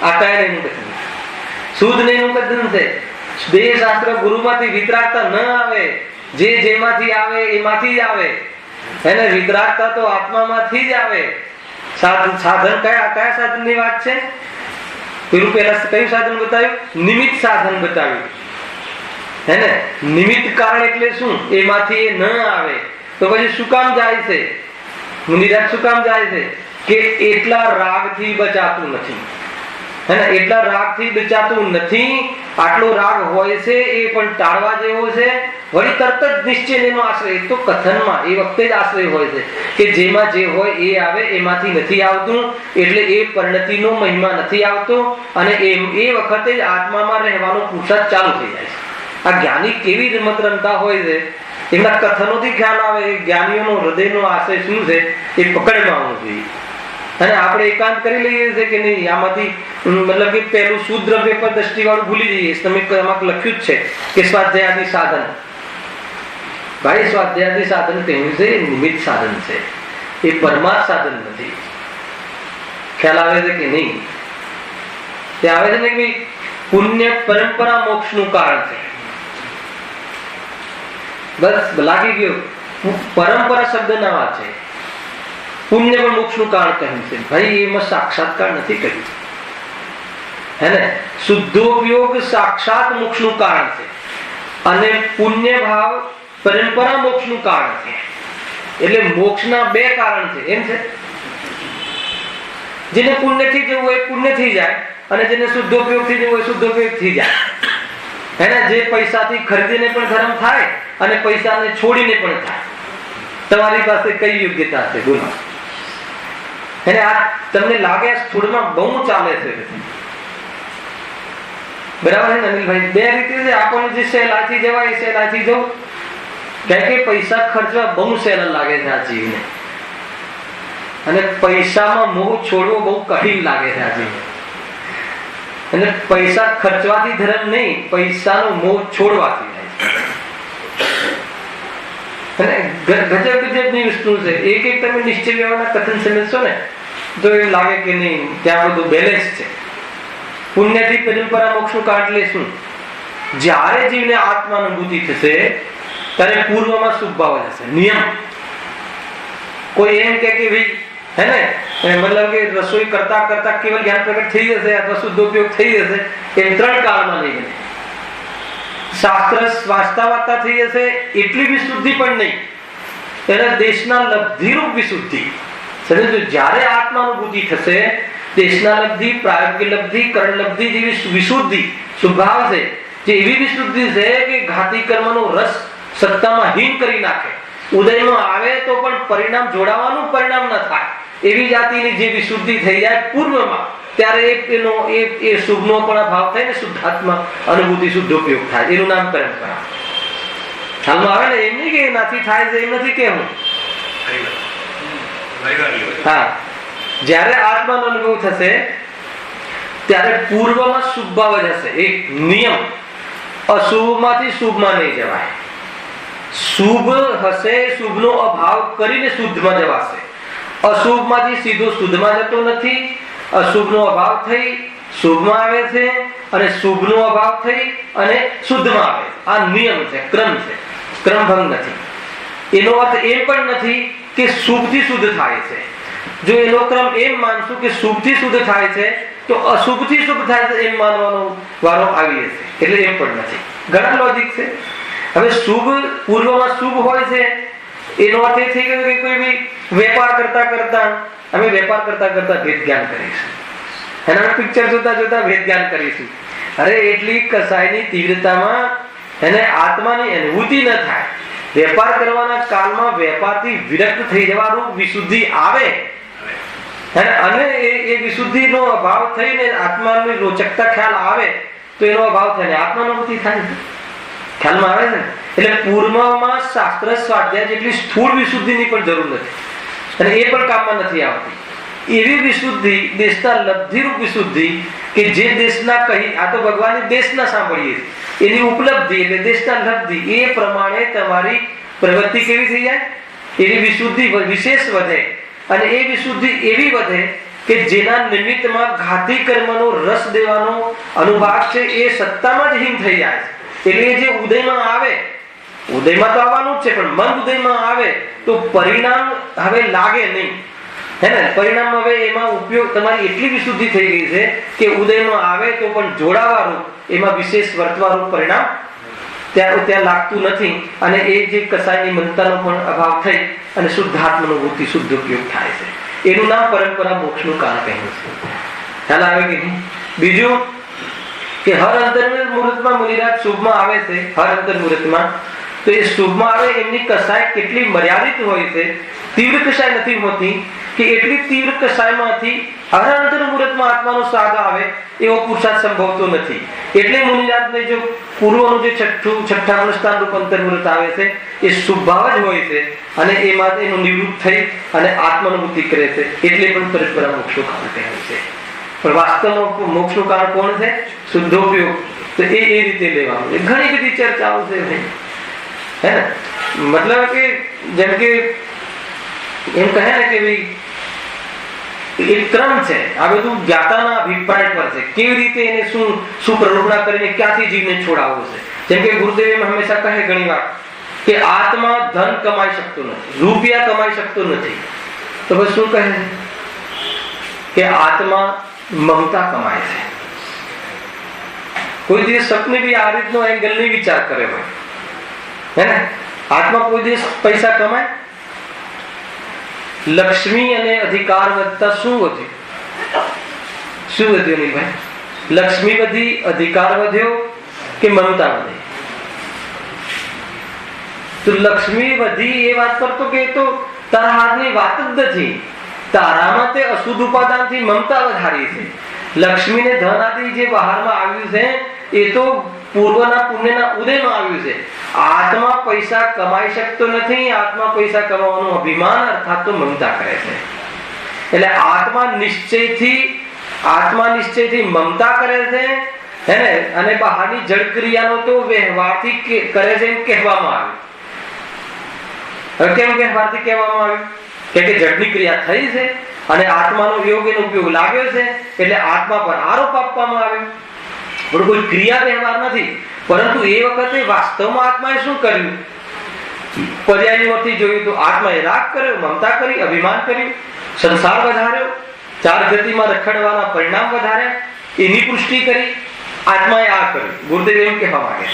આ કયા નું કથન? શુદ્ધ નું કથન છે. દેહ શાસ્ત્ર ગુરુમાંથી વિતરાગતા ન આવે, જે જેમાંથી આવે એમાંથી જ આવે. એને વિતરાગતા તો આત્મામાંથી જ આવે. સાધન કયા સાધનની વાત છે? પેલું પહેલા કયું સાધન બતાવ્યું? નિમિત્ત સાધન બતાવ્યું. હે ને? નિમિત્ત કારણ એટલે શું? એમાંથી એ ન આવે તો પછી શું કામ જાય છે? મુનિરાજ શું કામ જાય છે? કે એટલા રાગથી બચાતું નથી. હે ને? એટલા રાગથી બચાતું નથી. આટલો રાગ હોય છે એ પણ ટાળવા જેવો છે. વળી તરત જ નિશ્ચય એનો આશ્રય તો કથનમાં એ વખતે જ આશ્રય હોય છે કે જેમાં જે હોય એ આવે, એમાંથી નથી આવતું એટલે એ પરિણતિનો મહિમા નથી આવતો અને એ વખતે જ આત્મામાં રહેવાનો પુરુષાર્થ ચાલુ થઈ જાય છે. આ જ્ઞાની કેવી રમત રમતા હોય છે એમના કથનોથી ખ્યાલ આવે જ્ઞાનીઓનો હૃદયનો આશય શું છે એ પકડમાં આવવું જોઈએ. અને આપણે એકાંત કરી લઈએ છીએ કે નહીં, આમાંથી મતલબ કે પહેલું શુદ્ધ દ્રવ્ય પર દ્રષ્ટિ વાળું ભૂલી જઈએ. તમે લખ્યું જ છે કે સ્વાધ્યાયાદિ સાધન. ભાઈ સ્વાધ્યાયાદિ સાધન કહ્યું છે નિમિત્ત સાધન છે, એ પરમાર્થ સાધન નથી. ખ્યાલ આવે છે કે નહીં? તે આવે છે ને કે પુણ્ય પરંપરા મોક્ષનું કારણ છે. બસ લાગી ગયો. પરંપરા શબ્દ ના વાત છે. પુણ્ય પણ મોક્ષનું કારણ કહ્યું છે. ભાઈ એમાં સાક્ષાત્કાર નથી કર્યું. હે ને? શુદ્ધોપયોગ સાક્ષાત મોક્ષનું કારણ છે અને પુણ્ય ભાવ પરંપરા મોક્ષનું કારણ છે. એટલે મોક્ષના બે કારણ છે. એમ છે? જેને પુણ્યથી જવું હોય પુણ્યથી જાય અને જેને શુદ્ધોપયોગથી જવું હોય શુદ્ધોપયોગથી જાય. હે ને? જે પૈસાથી ખરીદીને પણ ધર્મ થાય અને પૈસાને છોડીને પણ થાય. તમારી પાસે કઈ યોગ્યતા છે? બોલો. એને આ તમને લાગે સ્થૂળમાં બહુ ચાલે છે. બરાબર છે ને અનિલભાઈ? બે રીતે છે. આપણને જે સહેલાઈથી જવાય એ સહેલાઈથી જવું, કારણ કે પૈસા ખર્ચવા બહુ સહેલા લાગે છે આ જીવને, અને પૈસામાં મોહ છોડવો બહુ કઠિન લાગે છે આ જીવને. અને પૈસા ખર્ચવાથી ધર્મ નહીં, પૈસાનો મોહ છોડવાથી થાય. ગજબની વસ્તુ છે. એક તમે નિશ્ચય વ્યવહારના કથન સમજશો ને તો એમ લાગે કે નહીં ત્યાં બધું બેલેન્સ છે. પુણ્યથી પરંપરા મોક્ષનું કારણ એટલે શું? જ્યારે જીવને આત્માનુભૂતિ થશે ત્યારે પૂર્વમાં શુભ ભાવ જશે. નિયમ કોઈ એમ કે ભાઈ હે ને મતલબ કે રસોઈ કરતા કરતા કેવલ જ્ઞાન પ્રગટ થઈ જશે અથવા શુદ્ધ ઉપયોગ થઈ જશે, એમ 3 કાળમાં નહીં બને. શાસ્ત્ર વાંચતા વાંચતા થઈ જશે એટલી વિશુદ્ધિ પણ નહીં, એના દેશના લબ્ધિરૂપ વિશુદ્ધિ. સમજો? જ્યારે આત્માનુભૂતિ થશે દેશના લબ્ધિ, પ્રાયોગિક લબ્ધિ, કરણ લબ્ધિ જેવી વિશુદ્ધિ સ્વભાવ છે, જે એવી વિશુદ્ધિ છે કે ઘાતી કર્મનો રસ સત્તામાં હીન કરી નાખે. ઉદયમાં આવે તો પણ પરિણામ જોડાવાનું પરિણામ ન થાય એવી જાતિની જે વિશુદ્ધિ થઈ જાય પૂર્વમાં, ત્યારે એનો એ શુભનો પણ અભાવ થાય ને શુદ્ધાત્મા અનુભૂતિ શુદ્ધ ઉપયોગ થાય, એનું નામ પરંપરા. હાલમાં આવે ને, એમ નહીં કે એનાથી થાય છે એમ નથી કેવું. હા, જ્યારે આત્માનો અનુભવ થશે ત્યારે પૂર્વમાં શુભ ભાવ જ હશે. એક નિયમ, અશુભમાંથી શુભમાં નહીં જવાય. શુભ હશે, શુભનો અભાવ કરીને શુદ્ધમાં જવાશે. અશુભમાંથી સીધો શુદ્ધમાં જતો નથી. અશુભનો અભાવ થઈ શુભમાં આવે છે અને શુભનો અભાવ થઈ અને શુદ્ધમાં આવે. આ નિયમ છે, ક્રમ છે, ક્રમભંગ નથી. એનો અર્થ એમ પણ નથી કે શુભથી શુદ્ધ થાય છે. જો એનો ક્રમ એમ માનશું કે શુભથી શુદ્ધ થાય છે તો અશુભથી શુભ થાય છે એમ માનવાનો વારો આવી જશે. એટલે એમ પણ નથી. ઘણા લોજિક છે. હવે શુભ પૂર્વમાં શુભ હોય છે એનો અર્થ એ થઈ ગયો કે કોઈ બી વેપાર કરતા કરતા અમે વેપાર કરતા કરતા ભેદ જ્ઞાન કરીશું, એના પિક્ચર જોતા જોતા ભેદ જ્ઞાન કરીશું. અરે એટલી કસાયની તીવ્રતામાં એને આત્માની અનુભૂતિ ન થાય. વેપાર કરવાના કાળમાં વેપારથી વિરક્ત થઈ જવાનું વિશુદ્ધિ આવે અને એ વિશુદ્ધિનો અભાવ થઈને આત્માની રોચકતા ખ્યાલ આવે તો એનો અભાવ થઈને આત્માનુભૂતિ થાય. ખ્યાલમાં આવે છે. એટલે પૂર્વમાં શાસ્ત્ર સ્વાધ્યાય જેટલી સ્થૂળ વિશુદ્ધિની પણ જરૂર નથી અને એ પણ કામમાં નથી આવતી. એવી વિશુદ્ધિ, દેશના લબ્ધિરૂપ વિશુદ્ધિ કે જે દેશના કહી, આ તો ભગવાનની દેશના સાંભળીએ એની ઉપલબ્ધિ એટલે દેશના લબ્ધિ, એ પ્રમાણે તમારી પ્રવૃત્તિ કેવી થઈ જાય, એની વિશુદ્ધિ વિશેષ વધે. અને એ વિશુદ્ધિ એવી વધે કે જેના નિમિત્તમાં ઘાતી કર્મનો રસ દેવાનો અનુભાગ છે એ સત્તામાં જ હીન થઈ જાય. એટલે જે ઉદયમાં આવે, ઉદયમાં તો આવવાનું જ છે, પણ મન ઉદયમાં આવે તો પરિણામ હવે લાગે નહીં, હે ને. પરિણામ હવે એમાં ઉપયોગ તમારી એટલી વિશુદ્ધિ થઈ ગઈ છે કે ઉદયમાં આવે તો પણ જોડાવાનું એમાં વિશેષ વર્તવાનું પરિણામ ત્યાં લાગતું નથી. અને એ જે કસાયની મનતાનો પણ અભાવ થઈ અને શુદ્ધાત્માનો વૃત્તિ શુદ્ધ ઉપયોગ થાય છે. એનું નામ પરંપરા મોક્ષનું કારણ કહ્યું છે. ખ્યાલ આવે કે નહીં? બીજું કે હર અંતર મુહૂર્તમાં મુનિરાજ શુભમાં આવે છે. હર અંતર મુહૂર્તમાં તો એ શુભમાં આવે એમની કસાય કેટલી મર્યાદિત હોય છે. તીવ્ર કસાય નથી હોતી કે એટલી તીવ્ર કસાયમાંથી હર અંતર મુહૂર્તમાં આત્માનો સ્વાદ આવે એવો પુરુષાર્થ સંભવતો નથી. એટલે મુનિરાજને જો પૂર્વનું જે છઠ્ઠા અનુષ્ઠાન રૂપ અંતર મુહૂર્ત આવે છે એ શુભ ભાવ જ હોય છે અને એમાં એનું નિવૃત્ત થઈ અને આત્માનુભૂતિ કરે છે. એટલે પણ પરંપરા મોક્ષનું કારણ કહેવાય છે. પણ વાસ્તવમાં મોક્ષનું કારણ કોણ છે? શુદ્ધોપયોગ. તો એ રીતે લેવાનું. ઘણી બધી ચર્ચાઓ છે હે ને. મતલબ કે જેમ કે એમ કહે ને કે ભાઈ એક ક્રમ છે. આ બધું જ્ઞાતાના અભિપ્રાય પર છે. કેવી રીતે એને શું પ્રલોભના કરીને ક્યાંથી જીવને છોડાવવો છે. જેમ કે ગુરુદેવ એમ હંમેશા કહે ઘણી વાર કે આત્મા ધન કમાઈ શકતો નથી, રૂપિયા કમાઈ શકતો નથી. તો બસ શું કહે કે આત્મા મમતા કમાય છે. કોઈ દિવસ સપને બી આ રીતનો એંગલ નહીં વિચાર કરે હોય, હે ને. આત્મા કોઈ દિવસ પૈસા કમાય? લક્ષ્મી અને અધિકાર વધતા શું વધ્યું? શું વધ્યું નહીં ભાઈ? લક્ષ્મી વધી, અધિકાર વધ્યો કે મમતા વધી? તો લક્ષ્મી વધી એ વાત પર તો કે તો તારા હાથની વાત જ નથી. તારામાં તે અશુદ્ધ ઉપાદાનથી મમતા વધારી છે. લક્ષ્મીને ધન આદિ જે બહારમાં આવ્યું છે એ તો પૂર્વના પુણ્યના ઉદયમાં આવ્યું છે. આત્મા પૈસા કમાઈ શકતો નથી. આત્મા પૈસા કમાવાનું અભિમાન અર્થાત તો મમતા કરે છે. એટલે આત્મા નિશ્ચયથી મમતા કરે છે, હે ને. અને બહારની જડ ક્રિયાનો તો વ્યવહારથી કરે છે એમ કહેવામાં આવ્યું. હવે કેમ વ્યવહારથી કહેવામાં આવ્યું? કે જડની ક્રિયા થઈ છે અને આત્માનો યોગ એનો ઉપયોગ લાગ્યો છે એટલે આત્મા પર આરોપ આપવામાં આવ્યો. પણ કોઈ ક્રિયા વ્યવહાર નથી. પરંતુ એ વખતે વાસ્તવમાં આત્માએ શું કર્યું? પર્યાયથી જોયું તો આત્માએ રાગ કર્યો, મમતા કરી, અભિમાન કર્યું, સંસાર વધાર્યો, ચાર ગતિમાં રખડવાના પરિણામ વધાર્યા, એની પુષ્ટિ કરી. આત્માએ આ કર્યું. ગુરુદેવ એમ કહેવા માંગે.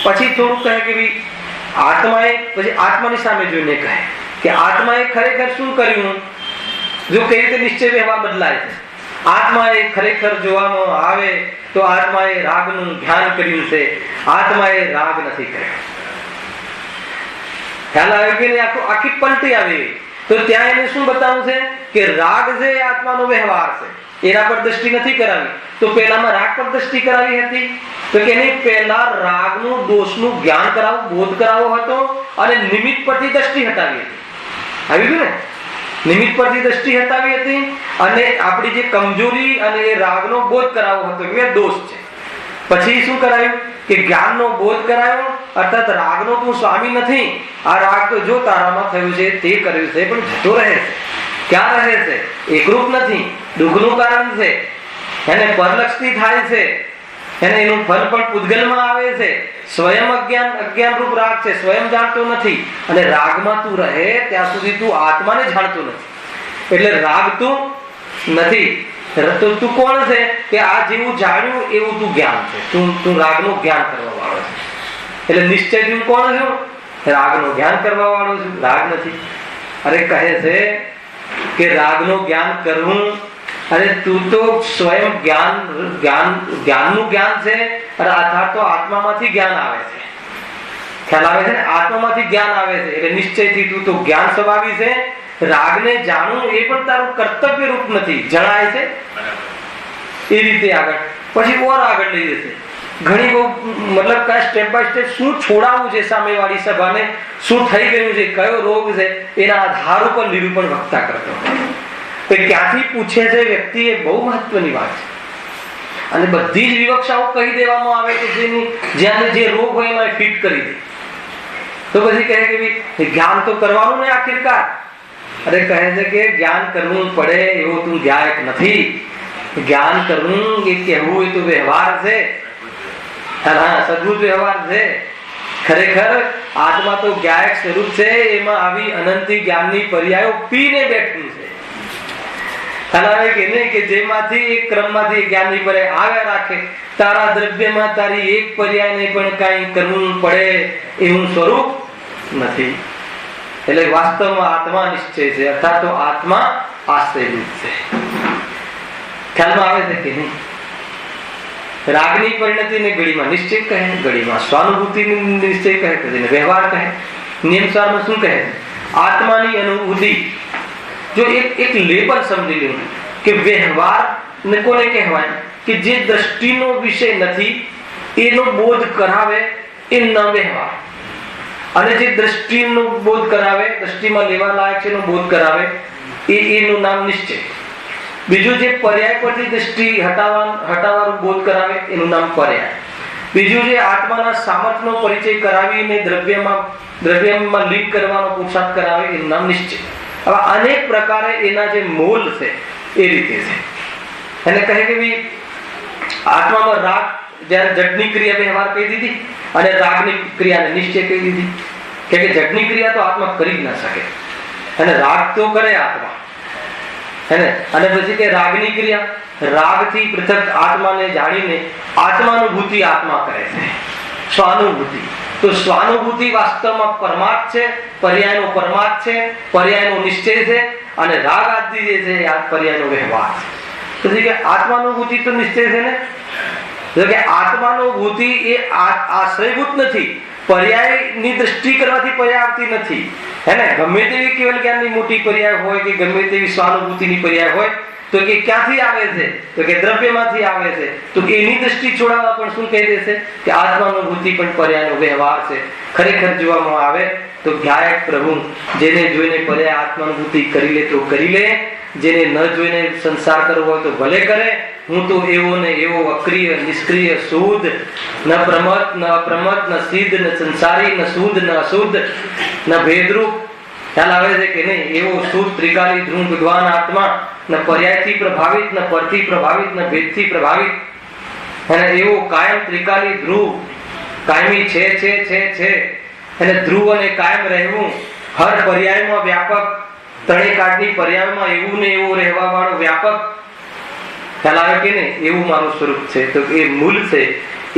પછી થોડું કહે કે ભાઈ આત્માએ પછી આત્માની સામે જોઈને કહે કે આત્માએ ખરેખર શું કર્યું? જો કઈ રીતે નિશ્ચય વ્યવહાર બદલાય છે. આત્માએ ખરેખર જોવામાં આવે તો આત્માએ રાગનું ધ્યાન કર્યું છે. આત્માએ રાગ નથી કર્યો. ખ્યાલ આવે કે આખી પલટી આવી. તો ત્યાં એને શું બતાવવું છે કે રાગ છે આત્માનો વ્યવહાર છે એના પર દ્રષ્ટિ નથી કરાવી, તો પહેલામાં રાગ પર દ્રષ્ટિ કરાવી હતી. તો કે નહીં, પહેલા રાગનું દોષનું જ્ઞાન કરાવવું, બોધ કરાવવો હતો અને નિમિત્ત પરથી દ્રષ્ટિ હટાવી હતી. આવી ગયું ને? નિમિત્ત પરથી દ્રષ્ટિ હટાવી હતી અને આપણી જે કમજોરી અને એ રાગનો બોધ કરાવવો હતો કે દોષ છે. પછી શું કરાયું કે જ્ઞાનનો બોધ કરાયો, અર્થાત રાગનો તું સ્વામી નથી, આ રાગ તો જો તારામાં થયું છે તે કર્યું છે પણ જતો રહે છે. ક્યાં રહે છે? એકરૂપ નથી, દુઃખનું કારણ છે, એને પરલક્ષથી થાય છે, એને એનું ફળ પણ પૂતગલમાં આવે છે. સ્વયં અજ્ઞાન રૂપ રાગ છે, સ્વયં જાણતો નથી અને રાગમાં તું રહે ત્યાં સુધી તું આત્માને જાણતો નથી. એટલે રાગ તું નથી. તો તું કોણ છે કે આ જેવું જાણ્યું એવું તું જ્ઞાન છે. તું રાગનું જ્ઞાન કરવા વાળો છે. એટલે નિશ્ચય તું કોણ છું? રાગનું જ્ઞાન કરવા વાળો છું, રાગ નથી. અરે કહે છે કે રાગનું જ્ઞાન કરવું, અરે તું તો સ્વયં જ્ઞાનનું જ્ઞાન છે. અરે અર્થાત તો આત્મામાંથી જ્ઞાન આવે છે. ખ્યાલ આવે છે ને? આત્મામાંથી જ્ઞાન આવે છે એટલે નિશ્ચયથી તું તો જ્ઞાન સ્વભાવી છે. રાગને જાણવું એ પણ તારું કર્તવ્ય રૂપ નથી, જણાય છે એ રીતે આગળ. પછી ઓર આગળ લઈ જશે ઘણી બહુ, મતલબ કયા સ્ટેપ બાય સ્ટેપ શું છોડાવવું છે સામેવાળી સભાને, શું થઈ ગયું છે, કયો રોગ છે, એના આધાર ઉપર નિરૂપણ વક્તા કરતો. એ ક્યાંથી પૂછે છે વ્યક્તિ, એ બહુ મહત્વની વાત છે. અને બધી જ વિવક્ષાઓ કહી દેવામાં આવે કે જેની જ્યાં જે રોગ હોય એમાં ફિટ કરી દે. તો પછી કહે કે ભાઈ જ્ઞાન તો કરવાનું ને આખિરકાર. અરે કહે છે કે જ્ઞાન કરવું પડે એવો તું જ્ઞાયક નથી. જ્ઞાન કરવું એ કહેવું એ તો વ્યવહાર છે, સદભુત વ્યવહાર છે. ખરેખર આત્મા તો જ્ઞાયક સ્વરૂપ છે, એમાં આવી અનંતી જ્ઞાનની પર્યાયો પીને બેઠું છે. ખ્યાલ કે નહીં કે જેમાંથી એક ક્રમમાંથી જ્ઞાનની પર્યાય આવ્યા રાખે, તારા દ્રવ્યમાં તારી એક પર્યાયને પણ કાંઈ કરવું પડે એવું સ્વરૂપ નથી. એટલે વાસ્તવમાં આત્મા નિશ્ચય છે, અર્થાત તો આત્મા આશ્રયરૂપ છે. ખ્યાલમાં આવે છે કે નહીં? રાગની પરિણતિને ઘડીમાં નિશ્ચય કહે, ઘડીમાં સ્વાનુભૂતિની નિશ્ચય કહે, ઘડીને વ્યવહાર કહે. નિયમસારમાં શું કહે? આત્માની અનુભૂતિ. જો એક લેબલ સમજી લેવું કે વ્યવહાર ને કોને કહેવાય કે જે દ્રષ્ટિનો વિષય નથી એનો બોધ કરાવે એ ન વ્યવહાર, અને જે દ્રષ્ટિનો બોધ કરાવે, દ્રષ્ટિમાં લેવા લાયક છે એનો બોધ કરાવે એનું નામ નિશ્ચય. બીજું જે પર્યાય પરથી દ્રષ્ટિ હટાવવાનું બોધ કરાવે એનું નામ પર્યાય. બીજું જે આત્માના સામર્થ્યનો પરિચય કરાવીને દ્રવ્યમાં લીન કરવાનો પુરુષાર્થ કરાવે એનું નામ નિશ્ચય. હવે અનેક પ્રકારે એના જે મૂળ છે એ રીતે છે. એને કહે કે ભાઈ આત્મામાં રાગ, જ્યારે જડની ક્રિયા વ્યવહાર કહી દીધી અને રાગની ક્રિયાને નિશ્ચય કહી દીધી. કે જડની ક્રિયા તો આત્મા કરી જ ના શકે અને રાગ તો કરે આત્મા. અને પછી કે રાગની ક્રિયા, રાગથી પૃથક આત્માને જાણીને આત્માનુભૂતિ આત્મા કરે છે, સ્વાનુભૂતિ. તો સ્વાનુભૂતિ વાસ્તવમાં પરમાર્થ છે, પર્યાયનો પરમાર્થ છે, પર્યાયનો નિશ્ચય છે, અને રાગ આદિ જે છે આ પર્યાયનો વ્યવહાર છે. પછી કે આત્માનુભૂતિ તો નિશ્ચય છે ને, એટલે કે આત્માનુભૂતિ એ આશ્રયભૂત નથી, પર્યાયની દ્રષ્ટિ કરવાથી પર્યાય આવતી નથી. ગમે તેવી કેવલ જ્ઞાનની મોટી પર્યાય હોય કે ગમે તેવી સ્વાનુભૂતિની પર્યાય હોય તો કે ક્યાંથી આવે છે? તો કે દ્રવ્યમાંથી આવે છે. તો કે એની દ્રષ્ટિ છોડાવવા પણ શું કહી દેશે કે આત્માનુભૂતિ પણ પર્યાયનો વ્યવહાર છે. ખરેખર જોવામાં આવે તો જ્ઞાયક પ્રભુ જેને જોઈને પર્યાય આત્માનુભૂતિ કરી લે તો કરી લે, જેને ન જોઈને સંસાર કરવો હોય તો ભલે કરે. હું તો એવો ને એવો અક્રિય, નિષ્ક્રિય, શુદ્ધ, ન પ્રમત, ન અપ્રમત, ન સિદ્ધ, ન સંસારી, ન શુદ્ધ, ન અશુદ્ધ, ન ભેદરૂપ. ખ્યાલ આવે છે કે નહીં? એવો શુદ્ધ ત્રિકાલી ધ્રુવ વિદ્વાન આત્મા, ન પર્યાયથી પ્રભાવિત, ન પરથી પ્રભાવિત, ન ભેદથી પ્રભાવિત, અને એવો કાયમ ત્રિકાલી ધ્રુવ, કાયમી છે. અને ધ્રુવ અને કાયમ રહેવું, હર પર્યાયમાં વ્યાપક, ત્રણેય કાળની પર્યાયમાં એવું ને એવું રહેવા વાળો વ્યાપક. ખ્યાલ આવે કે નહીં? એવું મારું સ્વરૂપ છે. તો એ મૂળ છે,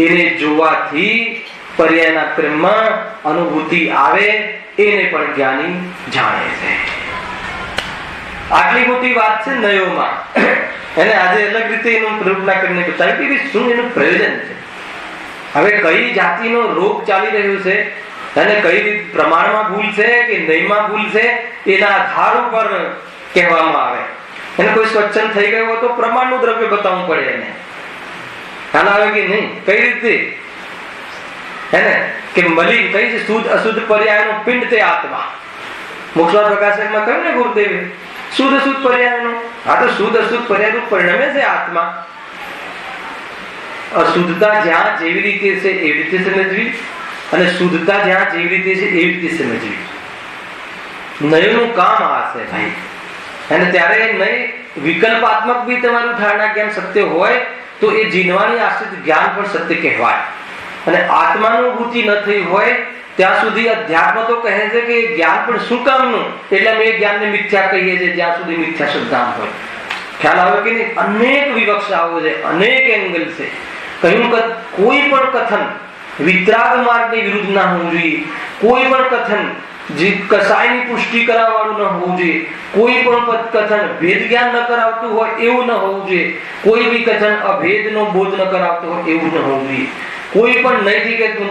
એને જોવાથી પર્યાયના ક્રમમાં અનુભૂતિ આવે, એને પણ જ્ઞાની જાણે છે. આટલી મોટી વાત છે નયોમાં. એને આજે અલગ રીતે એનું પ્રયોગના કરીને બતાવ્યું કે શું એનું પ્રયોજન છે. હવે કઈ જાતિનો રોગ ચાલી રહ્યો છે અને કઈ પ્રમાણમાં ભૂલ છે કે નયમાં ભૂલ છે એના આધાર ઉપર કહેવામાં આવે. એને કોઈ સ્વચ્છંદ થઈ ગયો હોય તો પ્રમાણનું દ્રવ્ય બતાવવું પડે એને, ખ્યાલ આવે કે નહીં? કઈ રીતે હે ને કે મલિન કઈ છે, શુદ્ધ અશુદ્ધ પર્યાયનો પિંડ તે આત્મા. મોક્ષવાદ પ્રકાશકમાં કહ્યું ને ગુરુદેવે, શુદ્ધ અશુદ્ધ પર્યાયનો. હા તો શુદ્ધ અશુદ્ધ પર્યાયનું પરિણમે છે આત્મા. અશુદ્ધતા જ્યાં જેવી રીતે છે એવી રીતે સમજવી, અને શુદ્ધતા જ્યાં જેવી રીતે છે એવી રીતે સમજવી. નયનું કામ આ છે ભાઈ. અને ત્યારે નય વિકલ્પાત્મક બી તમારું ધારણા જ્ઞાન સત્ય હોય તો એ જીનવાની આશ્રિત જ્ઞાન પણ સત્ય કહેવાય. અને આત્માનુભૂતિ ન થઈ હોય ત્યાં સુધી અધ્યાત્મ તો કહે છે કે જ્ઞાન પણ શું કામનું, એટલે અમે જ્ઞાનને મિથ્યા કહીએ છીએ જ્યાં સુધી મિથ્યા સિદ્ધાંત હોય. ખ્યાલ આવે કે નહીં? અનેક વિવક્ષાઓ છે, અનેક એંગલ છે. કહ્યું કે કોઈ પણ કથન વિતરાગ માર્ગની વિરુદ્ધ ના હોવું જોઈએ, કોઈ પણ કથન જે કસાયની પુષ્ટિ કરાવવાનું ન હોવું જોઈએ, કોઈ પણ કથન ભેદ જ્ઞાન ન કરાવતું હોય એવું ન હોવું જોઈએ, કોઈ બી કથન અભેદનો બોધ ન કરાવતું હોય એવું ન હોવું જોઈએ. કોઈ પણ નહીંથી કે તું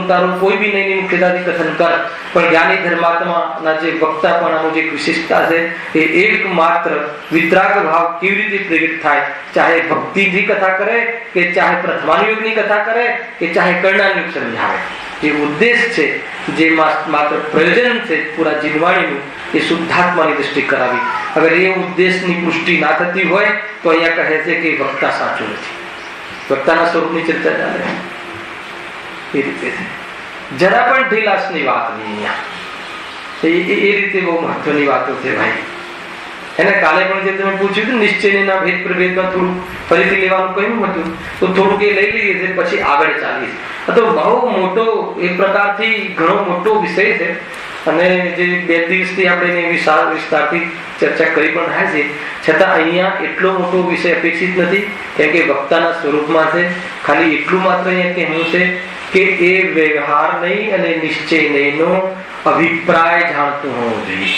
તારું કોઈ બી નહીં મુખ્યતાથી કથન કર, પણ જ્ઞાની ધર્માત્માના જે વક્તાપણાનું જે વિશિષ્ટતા છે એ એકમાત્ર વિતરાગ ભાવ કેવી રીતે પ્રેરિત થાય, ચાહે ભક્તિથી કથા કરે કે ચાહે પ્રથમાનુયોગની કથા કરે કે ચાહે કર્ણાનુયોગ સમજાવે. જે ઉદ્દેશ છે, જે માત્ર પ્રયોજન છે પૂરા જીવવાણીનું, એ શુદ્ધાત્માની દ્રષ્ટિ કરાવી. અગર એ ઉદ્દેશની પુષ્ટિ ના થતી હોય તો અહીંયા કહે છે કે વક્તા સાચું નથી. વક્તાના સ્વરૂપની ચર્ચા ચાલે એ રીતે છે. જરા પણ ઢીલાસની વાત નહીં અહીંયા. એ રીતે બહુ મહત્વની વાતો છે ભાઈ. એને કાલે પણ જે તમે પૂછ્યું હતું નિશ્ચયના ભેદ પ્રભેદમાં થોડું ફરીથી લેવાનું કહ્યું હતું, તો થોડુંક એ લઈ લઈએ છે, પછી આગળ ચાલીએ. તો બહુ મોટો એ પ્રકારથી ઘણો મોટો વિષય છે, અને જે 2 દિવસથી આપણે એની વિસ્તારથી ચર્ચા કરી પણ થાય છે, છતાં અહીંયા એટલો મોટો વિષય અપેક્ષિત નથી, કેમ કે વક્તાના સ્વરૂપમાં છે. ખાલી એટલું માત્ર અહીંયા કહેવું છે કે એ વ્યવહાર નહીં અને નિશ્ચય નહીંનો અભિપ્રાય જાણતો હોવો જોઈએ.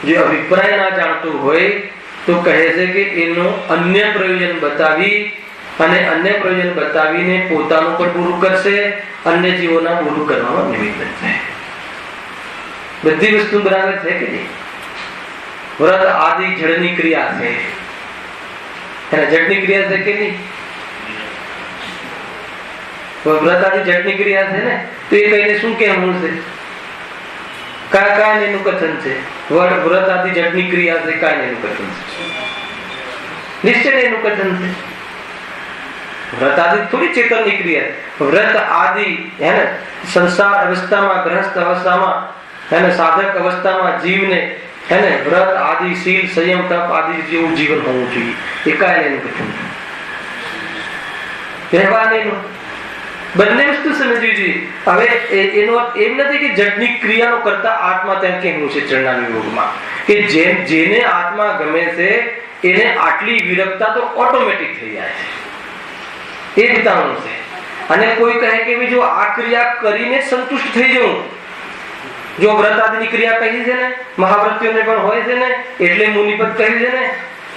જે અભિપ્રાય ના જાણતું હોય તો કહે છે કે એનો અન્ય પ્રયોજન બતાવી, અને અન્ય પ્રયોજન બતાવીને પોતાનું પણ પૂરું કરશે, અન્ય જીવોના પૂરું કરવામાં નિમિત્ત છે. બધી વસ્તુ બરાબર છે કે નહીં? વ્રત આદિ જડની ક્રિયા છે, એના જડની ક્રિયા છે કે નહીં? વ્રત આદિ જડની ક્રિયા છે ને, તો એ કહીને શું કહેવું છે? કાય એનું કથન છે. વ્રત આદિ જડની ક્રિયા છે, કાય એનું કથન છે, નિશ્ચય એનું કથન છે. વ્રત આદિ થોડી ચેતનની ક્રિયા. વ્રત આદિ હે ને સંસાર અવસ્થામાં, ગ્રહસ્થ અવસ્થામાં હે ને સાધક અવસ્થામાં જીવને હે ને વ્રત આદિ શીલ સંયમ તપ આદિ જેવું જીવન હોવું જોઈએ. એ કાય એનું કથન કહેવાનું. બંને વસ્તુ સમજવી જોઈએ. હવે એનો એમ નથી કે જડની ક્રિયાનો કરતા આત્મા તેમ કહેવું છે ચરણાની યોગમાં, કે જેને આત્મા ગમે છે એને આટલી વિરક્તા તો ઓટોમેટિક થઈ જાય છે, એ બતાવવાનું છે. અને કોઈ કહે કે જો આ ક્રિયા કરીને સંતુષ્ટ થઈ જવું, જો વ્રત આદિની ક્રિયા કહી છે ને, મહાવ્રતીઓને પણ હોય છે ને, એટલે મુનિપદ કહ્યું છે ને,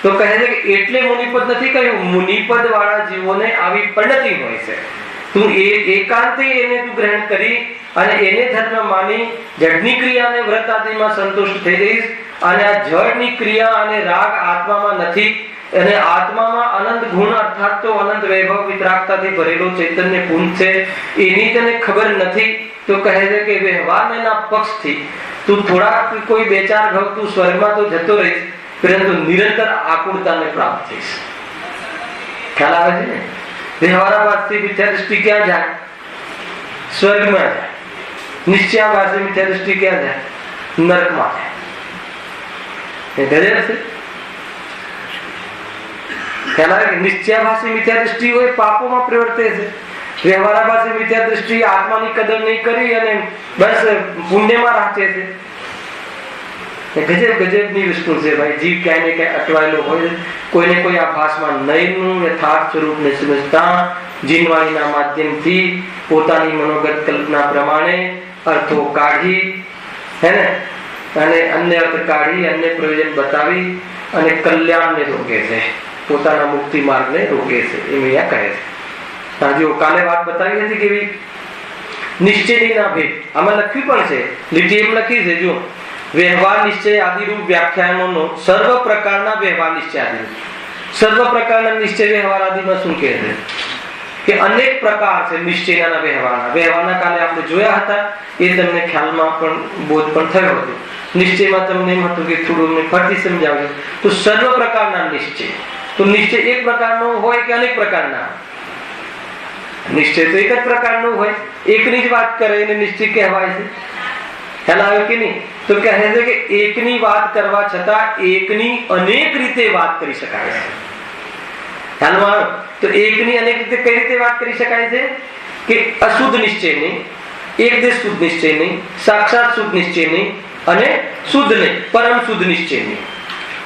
તો કહે છે કે એટલે મુનિપદ નથી કહ્યું, મુનિપદ વાળા જીવોને આવી પરિણતિ હોય છે. તું એકાંતે એને તું ગ્રહણ કરી અને એને ધર્મ માની જડની ક્રિયા અને વ્રત આદિમાં સંતુષ્ટ થઈ જઈશ, અને આ જડની ક્રિયા અને રાગ આત્મામાં નથી, અને આત્મામાં અનંત ગુણ અર્થાત તો અનંત વૈભવ વિતરાગતાથી ભરેલો ચૈતન્ય પૂર્ણ છે, એની તને ખબર નથી, તો કહે છે કે વ્યવહારના પક્ષથી તું થોડા કોઈ 2-4 ઘર તું સ્વર્ગમાં તો જતો રહીશ, પરંતુ નિરંતર આકુળતાને પ્રાપ્ત થઈશ. ખ્યાલ આવે છે ને? વ્યવહારાભાસથી મિથ્યા દૃષ્ટિ ક્યાં જાય? સ્વર્ગમાં જાય. નિશ્ચયાભાસથી મિથ્યા દૃષ્ટિ ક્યાં જાય? નરકમાં જાય. એ ગજબ છે. ખ્યાલ આવે કે નિશ્ચયાભાસી મિથ્યા દૃષ્ટિ હોય પાપોમાં પ્રવર્તે છે. વ્યવહારાભાસી મિથ્યા દૃષ્ટિ આત્માની કદર નહીં કરી અને બસ પુણ્યમાં રાખે છે. ગજબની વસ્તુ છે ભાઈ. જીવ ક્યાંય ને ક્યાંય અટવાયેલો હોય, કોઈને કોઈ આભાસમાં નયનનું યથાર્થ સ્વરૂપને સમજતા જીનવાણીના માધ્યમથી પોતાની મનોગત કલ્પના પ્રમાણે અર્થો કાઢી હે ને, અને અન્ય અર્થ કાઢી અન્ય પ્રયોજન બતાવી અને કલ્યાણને રોકે છે, પોતાના મુક્તિ માર્ગને રોકે છે, એમ અહીંયા કહે છે. જો કાલે વાત બતાવી હતી કે નિશ્ચયની ના ભેદ આમાં લખ્યું પણ છે, લીટી એમ લખી છે જો વ્યવહાર નિશ્ચય આદિરૂપ વ્યાખ્યાનોનો સર્વ પ્રકારના વ્યવહાર નિશ્ચય આદિરૂપ. સર્વ પ્રકારના નિશ્ચય વ્યવહાર આદિમાં શું કહે છે કે અનેક પ્રકાર છે નિશ્ચયના વ્યવહારના કાલે આપણે જોયા હતા, એ તમને ખ્યાલમાં પણ બોધ પણ થયો હતો. નિશ્ચયમાં તમને એમ હતું કે થોડું મેં ફરીથી સમજાવ્યું. તો સર્વ પ્રકારના નિશ્ચય, તો નિશ્ચય એક પ્રકારનો હોય કે અનેક પ્રકારના? નિશ્ચય તો એક જ પ્રકારનો હોય, એકની જ વાત કરે એને નિશ્ચય કહેવાય છે. ખ્યાલ આવ્યો કે નહીં? તો કહે છે કે એકની વાત કરવા છતાં એકની અનેક રીતે વાત કરી શકાય છે. ખ્યાલમાં આવ્યો? તો એકની અનેક રીતે કઈ રીતે વાત કરી શકાય છે કે અશુદ્ધ નિશ્ચય નહીં, એકદેશ શુદ્ધ નિશ્ચય નહીં, સાક્ષાત શુદ્ધ નિશ્ચય નહીં, અને શુદ્ધ નહીં, પરમ શુદ્ધ નિશ્ચય નહીં.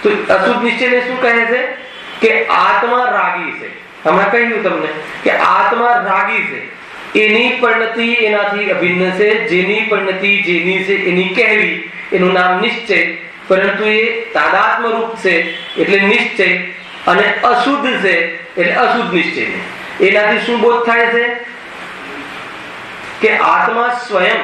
તો અશુદ્ધ નિશ્ચયને શું કહે છે કે આત્મા રાગી છે. હમણાં કહ્યું તમને કે આત્મા રાગી છે, એની પરિણતિ એનાથી અભિન્ન છે, જેની પરિણતિ જેની છે એની કહેવી, એનું નામ નિશ્ચય. પરંતુ એ તાદાત્મ્ય રૂપ છે એટલે નિશ્ચય, અને અશુદ્ધ છે એટલે અશુદ્ધ નિશ્ચય. એનાથી શું બોધ થાય છે કે આત્મા સ્વયં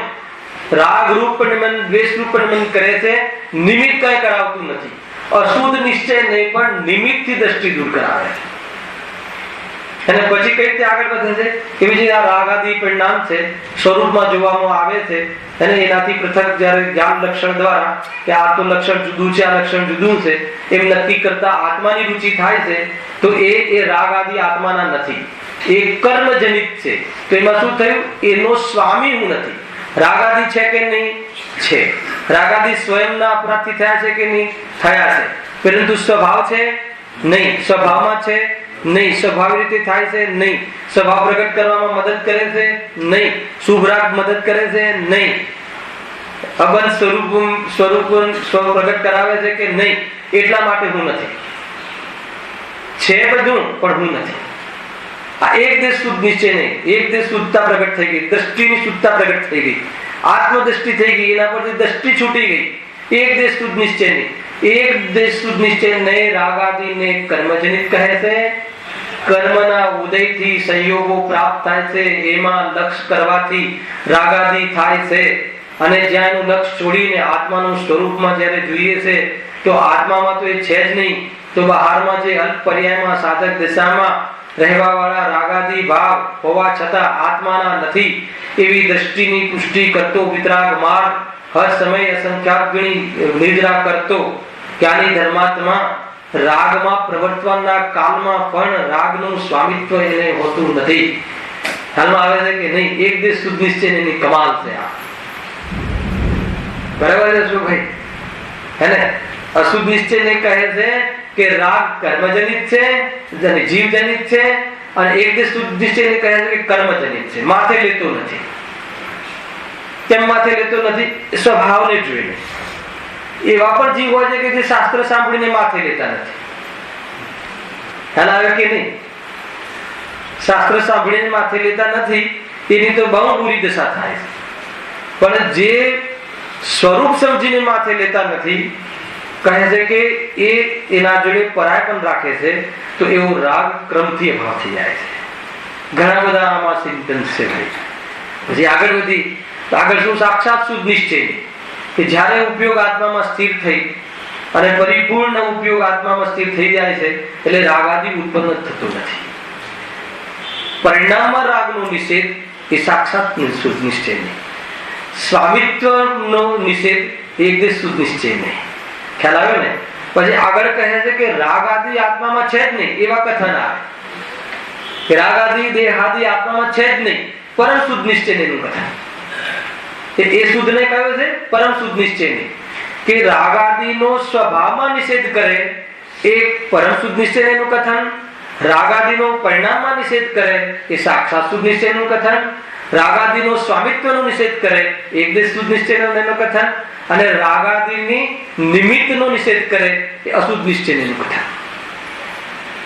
રાગ રૂપ પરિણમન, દ્વેષ રૂપ પરિણમન કરે છે, નિમિત્ત કઈ કરાવતું નથી. અશુદ્ધ નિશ્ચય નહીં પણ નિમિત્તથી દ્રષ્ટિ દૂર કરાવે છે. અને પછી કઈ રીતે આગળ વધે છે કે બીજી આ રાગ આદિ પરિણામ છે, સ્વરૂપમાં જોવામાં આવે છે, અને એનાથી પૃથક જ્યારે જ્ઞાન લક્ષણ દ્વારા કે આ તો લક્ષણ જુદું છે, આ લક્ષણ જુદું છે એમ નક્કી કરતા આત્માની રુચિ થાય છે. તો એ રાગ આદિ આત્માના નથી, એ કર્મજનિત છે. તો એમાં શું થયું? એનો સ્વામી હું નથી. રાગ આદિ છે કે નહીં? છે. રાગ આદિ સ્વયંના અપરાધથી થયા છે કે નહીં? થયા છે. પરંતુ સ્વભાવ છે? નહીં. સ્વભાવમાં છે? નહીં. સ્વભાવ રીતે થાય છે? નહીં. સ્વભાવ પ્રગટ કરવામાં મદદ કરે છે? નહીં. શુભ રાગ મદદ કરે છે? નહીં. અબંધ સ્વરૂપ સ્વ પ્રગટ કરાવે છે કે નહીં? એટલા માટે હું નથી. છે બધું પણ હું નથી. આ એક દેશ શુદ્ધ નિશ્ચય નહીં, એક દેશ શુદ્ધતા પ્રગટ થઈ ગઈ, દ્રષ્ટિની શુદ્ધતા પ્રગટ થઈ ગઈ, આત્મદ્રષ્ટિ થઈ ગઈ, એના પરથી દ્રષ્ટિ છૂટી ગઈ. એક દેશ શુદ્ધ નિશ્ચય નહીં, એક દેશ શુદ્ધ નિશ્ચય નહીં. રાગાદિને કર્મજનિત કહે છે. કર્મના ઉદયથી સંયોગો પ્રાપ્ત થાય છે, એમાં લક્ષ કરવાથી રાગાદિ થાય છે. અને જ્યાં એનું લક્ષ છોડીને આત્માનું સ્વરૂપમાં જ્યારે જોઈએ છે તો આત્મામાં તો એ છે જ નહીં, તો બહારમાં જે અલ્પ પર્યાયમાં સાધક દિશામાં રહેવા વાળા રાગાદિ ભાવ હોવા છતાં આત્માના નથી એવી દ્રષ્ટિની પુષ્ટિ કરતો વિતરાગ માર્ગ હર સમય અસંખ્યાત ગણી નિદ્રા કરતો જ્ઞાની ધર્માત્મા રાગમાં પ્રવર્તવાના કાલમાં પણ રાગનું સ્વામિત્વ એને હોતું નથી. હાલમાં આવે છે કે નહીં? એક દેશ શુદ્ધ નિશ્ચયની કમાલ છે આ. બરાબર છે શું ભાઈ? હે ને? અશુદ્ધ નિશ્ચયને કહે છે કે રાગ કર્મજનિત છે, જીવજનિત છે, અને એક દેશ શુદ્ધ નિશ્ચયને કહે છે કે કર્મજનિત છે. માથે લેતો નથી. કેમ માથે લેતો નથી? સ્વભાવને જોઈને. એવા પણ જીવ હોય છે કે જે શાસ્ત્ર સાંભળીને માથે લેતા નથી. ખ્યાલ આવે કે નહીં? શાસ્ત્ર સાંભળીને માથે લેતા નથી એની તો બહુ બુરી દશા થાય છે. પણ જે સ્વરૂપ સમજીને માથે લેતા નથી, કહે છે કે એ એના જોડે પરાય પણ રાખે છે, તો એવો રાગ ક્રમથી અભાવ થઈ જાય છે. ઘણા બધા આમાં સિમ્પટમ્સ છે ભાઈ. પછી આગળ વધી તો આગળ શું? સાક્ષાત શુદ્ધ નિશ્ચય કે જ્યારે ઉપયોગ આત્મામાં સ્થિર થઈ અને પરિપૂર્ણ ઉપયોગ આત્મામાં સ્થિર થઈ જાય છે એટલે રાગ આદિ ઉત્પન્ન થતો નથી. પરિણામમાં રાગનો નિષેધ એ સાક્ષાત શુદ્ધ નિશ્ચય નહીં. સ્વામિત્વનો નિષેધ એક દેશ શુદ્ધ નિશ્ચય નહીં. ખ્યાલ આવ્યો ને? પછી આગળ કહે છે કે રાગ આદિ આત્મામાં છે જ નહીં એવા કથન આવે કે રાગ આદિ દેહ આદિ આત્મામાં છે જ નહીં, પરમ શુદ્ધ નિશ્ચયનું કથન. એ શુદ્ધ ને કયો છે? પરમ શુદ્ધ નિશ્ચયની. કે રાગ આદિનો સ્વભાવમાં નિષેધ કરે એ પરમ શુદ્ધ નિશ્ચયનું કથન, રાગ આદિનો પરિણામમાં નિષેધ કરે એ સાક્ષાત શુદ્ધ નિશ્ચયનું કથન, રાગ આદિનો સ્વામિત્વનો નિષેધ કરે એક દેશ શુદ્ધ નિશ્ચયનું કથન, અને રાગ આદિની નિમિત્તનો નિષેધ કરે એ અશુદ્ધ નિશ્ચયનું કથન.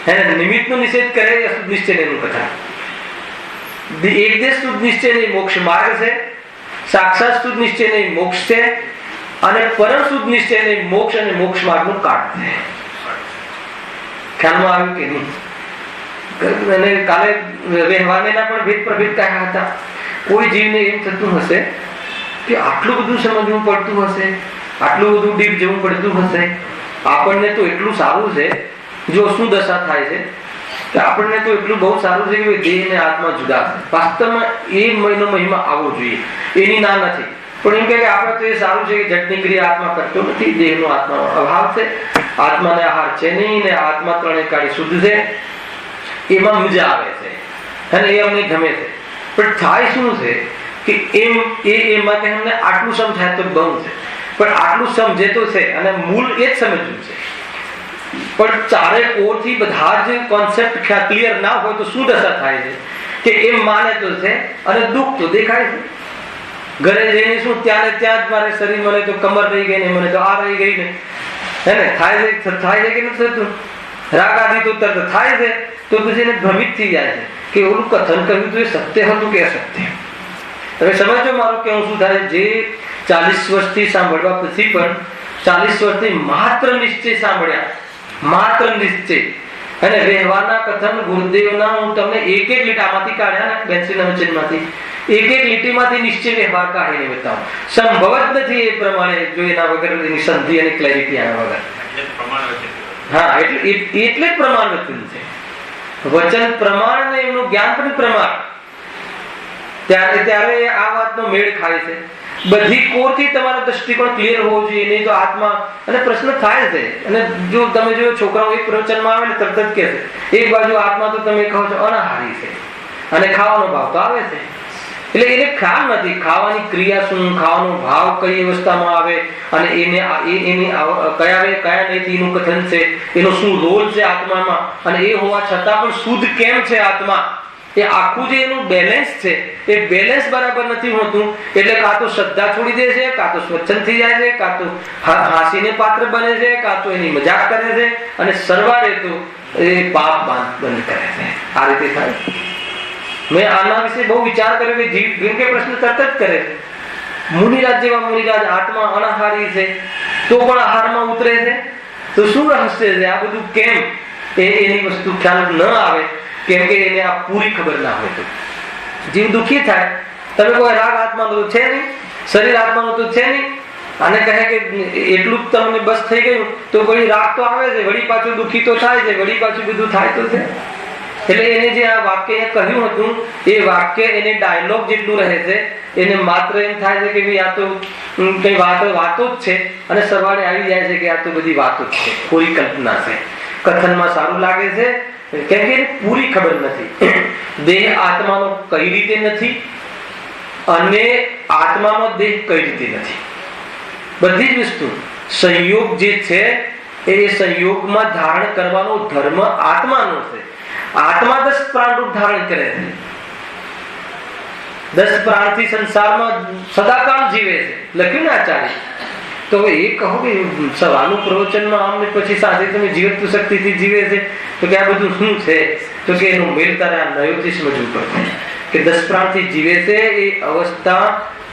હે, નિમિત્તનો નિષેધ કરે એ અશુદ્ધ નિશ્ચયનું કથન. એક દેશ શુદ્ધ નિશ્ચયની મોક્ષ માર્ગ છે, સાક્ષાત શુદ્ધ નિશ્ચયની મોક્ષ છે, અને પરમ શુદ્ધ નિશ્ચયની મોક્ષ અને મોક્ષ માર્ગનું કાઢ છે. ખ્યાલમાં આવ્યું કે નહીં? અને કાલે વ્યવહારના પણ ભેદ પ્રભેદ કહ્યા હતા. કોઈ જીવને એમ થતું હશે કે આટલું બધું સમજવું પડતું હશે, આટલું બધું ડીપ જવું પડતું હશે. આપણને તો એટલું સારું છે, જો શું દશા થાય છે કે આપણને તો એટલું બહુ સારું છે કે દેહ ને આત્મા જુદા છે. વાસ્તવમાં એ મહિમા આવવો જોઈએ, એની ના નથી, પણ એમ કે આપણે તો એ સારું છે કે જટની ક્રિયા આત્મા કરતો નથી, દેહનો આત્માનો અભાવ છે, આત્માને આહાર છે નહીં, ને આત્મા ત્રણે કાળી શુદ્ધ છે, એમાં મજા આવે છે અને એ અમને ગમે છે. પણ થાય શું છે કે એમાં કે અમને આટલું સમજાય તો બહુ છે, પણ આટલું સમજે તો છે અને મૂળ એ જ સમજવું છે. પણ ચારે કોરથી બધા જ કોન્સેપ્ટ ક્લિયર ના હોય તો શું દશા થાય છે કે એમ માને તો છે અને દુઃખ તો દેખાય છે. ઘરે જઈને શું ત્યાં જ મારે શરીર, મને તો કમર રહી ગઈ ને, મને તો આ રહી ગઈ ને, હે ને, થાય છે કે નથી થતું? રાગ આદિ તો તરત થાય છે, તો પછી એને ભ્રમિત થઈ જાય છે કે ઓલું કથન કહ્યું તો એ સત્ય હતું કે અસત્ય. તમે સમજો મારું કેવું શું થાય? જે 40 વર્ષથી સાંભળવા પછી પણ 40 વર્ષથી માત્ર નિશ્ચય સાંભળ્યા, માત્ર નિશ્ચય અને વ્યવહારના કથન ગુરુદેવના હું તમને એક લીટામાંથી કાઢ્યા ને, બેન્સીના વચનમાંથી એક લીટીમાંથી નિશ્ચય વ્યવહાર કાઢીને બતાવું. સંભવ જ નથી એ પ્રમાણે, જો એના વગર એની સંધિ અને ક્લેરિટી આવ્યા વગર. હા, એટલે જ પ્રમાણ વચન છે. વચન પ્રમાણ ને એમનું જ્ઞાન પણ પ્રમાણ. ત્યારે આ વાતનો મેળ ખાય છે. બધી કોરથી તમારો દ્રષ્ટિકોણ ક્લિયર હોવો જોઈએ, નહીં તો આત્મા અને પ્રશ્ન થાય છે. અને જો તમે જો છોકરાઓ એક પ્રવચનમાં આવે ને તરત જ કહે છે એક બાજુ આત્મા તો તમે કહો છો અનાહારી છે અને ખાવાનો ભાવ તો આવે છે, એટલે એને ખ્યાલ નથી ખાવાની ક્રિયા શું, ખાવાનો ભાવ કઈ અવસ્થામાં આવે અને એની કયા નીતિનું કથન છે, એનો શું રોલ છે આત્મામાં, અને એ હોવા છતાં પણ શુદ્ધ કેમ છે આત્મા, એ આખું જે એનું બેલેન્સ છે એ બેલેન્સ બરાબર નથી હોતું. એટલે કાં તો શ્રદ્ધા છોડી દે છે, કાં તો સ્વચ્છંદ થઈ જાય છે, કાં તો હાંસીને પાત્ર બને છે, કાં તો એની મજાક કરે છે, અને સરવાળે તો એ પાપ બંધ કરે છે. આ રીતે થાય. મેં આના વિશે બહુ વિચાર કર્યો કે જીવ કે પ્રશ્ન તરત જ કરે છે. મુનિરાજ જેવા મુનિરાજ આત્મા અનાહારી છે તો પણ આહારમાં ઉતરે છે, તો શું રહસ્ય છે? આ બધું કેમ એની વસ્તુ ખ્યાલ ન આવે, કેમ કે એને આ પૂરી ખબર ના હોય તો જીવ દુઃખી થાય. તમે કોઈ રાગ આત્માનો તો છે નહીં, શરીર આત્માનો તો છે નહીં, અને કહે કે એટલું જ તમને બસ થઈ ગયું તો વળી રાગ તો આવે છે, વળી પાછું દુઃખી તો થાય છે, વળી પાછું બધું થાય તો છે. એટલે એને જે આ વાક્ય કહ્યું હતું એ વાક્ય એને ડાયલોગ જેટલું રહે છે, એને માત્ર એમ થાય છે કે ભાઈ આ તો કઈ વાતો જ છે, અને સવારે આવી જાય છે કે આ તો બધી વાતો જ છે, પૂરી કલ્પના છે. કથનમાં સારું લાગે છે કેમ કે એને પૂરી ખબર નથી. દેહ આત્માનો કઈ રીતે નથી અને આત્માનો દેહ કઈ રીતે નથી. બધી જ વસ્તુ સંયોગ જે છે એ સંયોગમાં ધારણ કરવાનો ધર્મ આત્માનો છે. આત્મા 10 પ્રાણ રૂપ ધારણ કરે છે, 10 પ્રાણથી સંસારમાં સદાકાળ જીવે છે, લખ્યું ને આચાર્ય. તો હવે એ કહો કે સવારનું પ્રવચનમાં આમને પછી સાથે તમે જીવત શક્તિથી જીવે છે, તો કે આ બધું શું છે? તો કે એનું મેળ તારે આ નયોથી સમજવું પડશે કે 10 પ્રાણથી જીવે છે એ અવસ્થા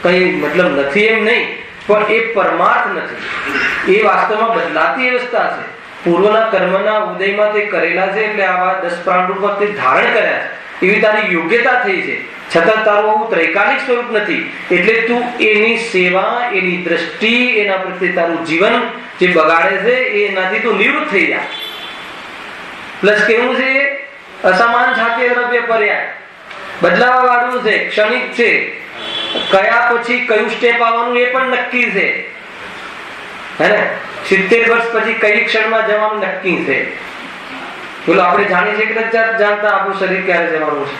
કઈ મતલબ નથી એમ નહીં, પણ એ પરમાર્થ નથી, એ વાસ્તવમાં બદલાતી અવસ્થા છે. પૂર્વના કર્મના ઉદયમાં તે કરેલા છે, એટલે આવા 10 પ્રાણ રૂપમાં તે ધારણ કર્યા છે, એવી તારી યોગ્યતા થઈ છે, છતાં તારું આવું ત્રૈકાલિક સ્વરૂપ નથી. એટલે તું એની સેવા, એની દ્રષ્ટિ, એના પ્રત્યે તારું જીવન જે બગાડે છે એનાથી તું નિવૃત્ત થઈ જા. પ્લસ કેવું છે? અસમાન છાતે દ્રવ્ય પર્યાય, બદલાવા વાળું છે, ક્ષણિક છે, કયા પછી કયું સ્ટેપ આવવાનું એ પણ નક્કી છે, હે ને? 70 વર્ષ પછી કઈ ક્ષણમાં જવાનું નક્કી છે. બોલો, આપણે જાણીએ છીએ કે નથી જાણતા આપણું શરીર ક્યારે જવાનું છે?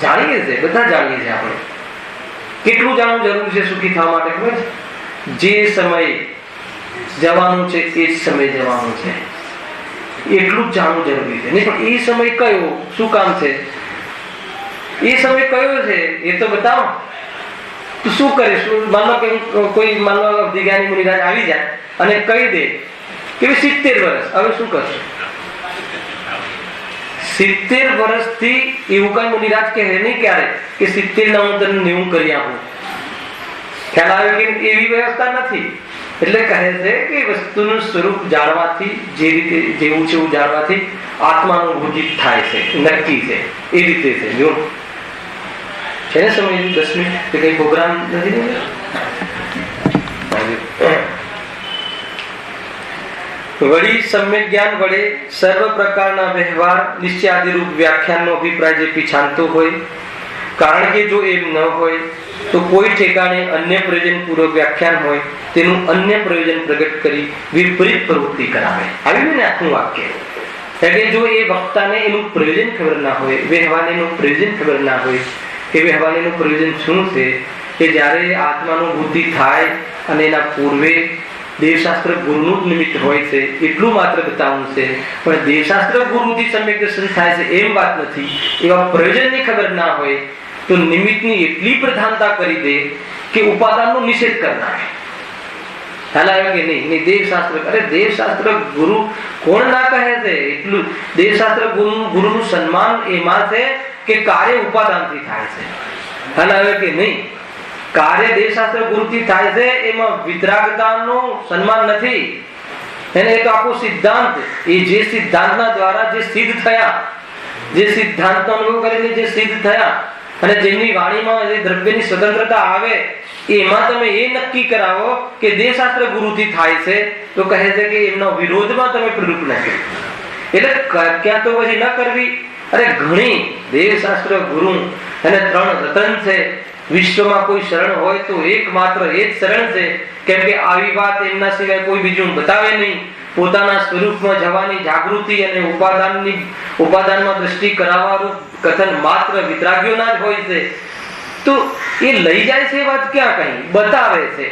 જાણીએ છીએ, બધા જાણીએ છીએ. આપણે કેટલું જાણવું જરૂરી છે સુખી થવા માટે ખબર છે? જે સમયે જવાનું છે એ જ સમય જવાનું છે, એટલું જ જાણવું જરૂરી છે. નહીં પણ એ સમય કયો, શું કામ છે, એ સમય કયો છે એ તો બતાવો. તું શું કરીશ? માનો કે કોઈ માનો અવધિજ્ઞાની મુનિરાજ આવી જાય અને કહી દે કે 70 વર્ષ, હવે શું કરશે? 70 વર્ષથી એવું કઈ મુનિરાજ કહે નહીં ક્યારે કે 70 ના હું તને 90 કરી આપું. ખ્યાલ આવે કે એવી વ્યવસ્થા નથી. એટલે કહે છે કે વસ્તુનું સ્વરૂપ જાણવાથી, જે રીતે જેવું છે એવું જાણવાથી આત્માનુભૂતિ થાય છે, નક્કી છે, એ રીતે છે. જો છે ને સમય 10 મિનિટ કે કઈ પ્રોગ્રામ નથી ને? વળી સમ્યક જ્ઞાન વડે સર્વ પ્રકારના વ્યવહાર નિશ્ચયાદિરૂપ વ્યાખ્યાનનો અભિપ્રાય જે પીછાનતો હોય, કારણ કે જો એમ ન હોય તો કોઈ ઠેકાણે અન્ય પ્રયોજન પૂર્વક વ્યાખ્યાન હોય તેનું અન્ય પ્રયોજન પ્રગટ કરી વિપરીત પ્રવૃત્તિ કરાવે. આવ્યું ને આખું વાક્ય? એટલે જો એ વક્તાને એનું પ્રયોજન ખબર ના હોય, વ્યવહારને એનું પ્રયોજન ખબર ના હોય કે વ્યવહારનું પ્રયોજન શું છે, કે જ્યારે આત્માનુભૂતિ થાય અને એના પૂર્વે દેવશાસ્ત્ર ગુરુનું જ નિમિત્ત હોય છે એટલું માત્ર બતાવવું છે, પણ દેવશાસ્ત્ર ગુરુથી સમ્યક દર્શન થાય છે એમ વાત નથી. એવા પ્રયોજનની ખબર ના હોય તો નિમિત્તની એટલી પ્રધાનતા કરી દે કે ઉપાદાનનો નિષેધ કરનાર. ખ્યાલ આવ્યો કે નહીં? દેવશાસ્ત્ર, અરે દેવશાસ્ત્ર ગુરુ કોણ ના કહે છે? એટલું દેવશાસ્ત્ર ગુરુનું સન્માન એમાં છે કે કાર્ય ઉપાદાનથી થાય છે. ખ્યાલ આવ્યો કે નહીં? કાર્ય દેવશાસ્ત્ર ગુરુથી થાય છે, એમાં વિતરાગતાનું સન્માન નથી. એને એક આખો સિદ્ધાંત, એ જે સિદ્ધાંતના દ્વારા જે સિદ્ધ થયા, જે સિદ્ધાંતનો અનુભવ કરીને જે સિદ્ધ થયા અને જેમની વાણીમાં જે દ્રવ્યની સ્વતંત્રતા આવે, એમાં તમે એ નક્કી કરાવો કે દેવશાસ્ત્ર ગુરુથી થાય છે, તો કહે છે કે એમનો વિરોધમાં તમે પ્રરૂપ નથી. એટલે ક્યાં તો પછી ન કરવી. અરે ઘણી દેવશાસ્ત્ર ગુરુ અને 3 રતન છે. વિશ્વમાં કોઈ શરણ હોય તો એકમાત્ર એ જ શરણ છે, કેમ કે આવી વાત એમના સિવાય કોઈ બીજું બતાવે નહીં. પોતાના સ્વરૂપમાં જવાની જાગૃતિ અને ઉપાદાનમાં દ્રષ્ટિ કરાવવાનું કથન માત્ર વિતરાગીઓના જ હોય છે. તો એ લઈ જાય છે વાત ક્યાં કઈ બતાવે છે.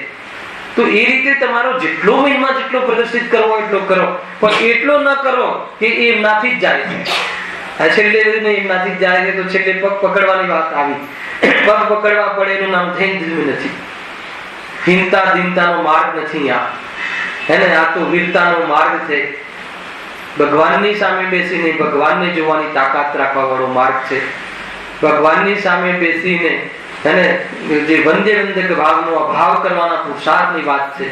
તો એ રીતે તમારો જેટલો મહિમા જેટલો પ્રદર્શિત કરવો એટલો કરો, પણ એટલો ન કરો કે એમનાથી જ જાય છે. છેલ્લે એમનાથી જ જાય છે તો છેલ્લે પગ પકડવાની વાત આવી. પગ પકડવા પડે એનું નામ જૈન ધર્મ નથી. હિંતા દિનતાનો માર્ગ નથી આ. એને આ તો વીરતાનો માર્ગ છે. ભગવાનની સામે બેસીને ભગવાનને જોવાની તાકાત રાખવા વાળો માર્ગ છે. ભગવાનની સામે બેસીને એને જે વંદે વંદક ભાવનો અભાવ કરવાના પુરુષાર્થની વાત છે.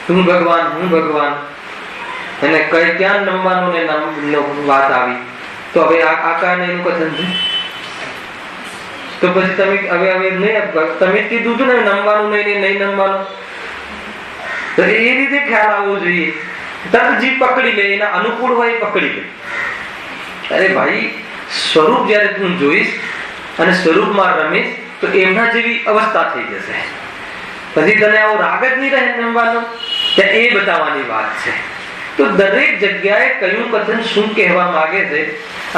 હું ભગવાન એને કઈ ક્યાં નમવાનું ને વાત આવી. તો હવે આકાને એનું કથન છે. તો પછી તમે હવે નહીં, તમે કીધું હતું ને નમવાનું નહીં નમવાનું, તો એ રીતે ખ્યાલ આવવો જોઈએ. તરજી પકડી લે, એના અનુકૂળ હોય પકડી લે. અરે ભાઈ, સ્વરૂપ જયારે તું જોઈશ અને સ્વરૂપમાં રમીશ તો એમના જેવી અવસ્થા થઈ જશે. પછી તને આવો રાગ જ નહીં રહે નમવાનો, ત્યાં એ બતાવવાની વાત છે. તો દરેક જગ્યાએ કયું કથન શું કહેવા માંગે છે,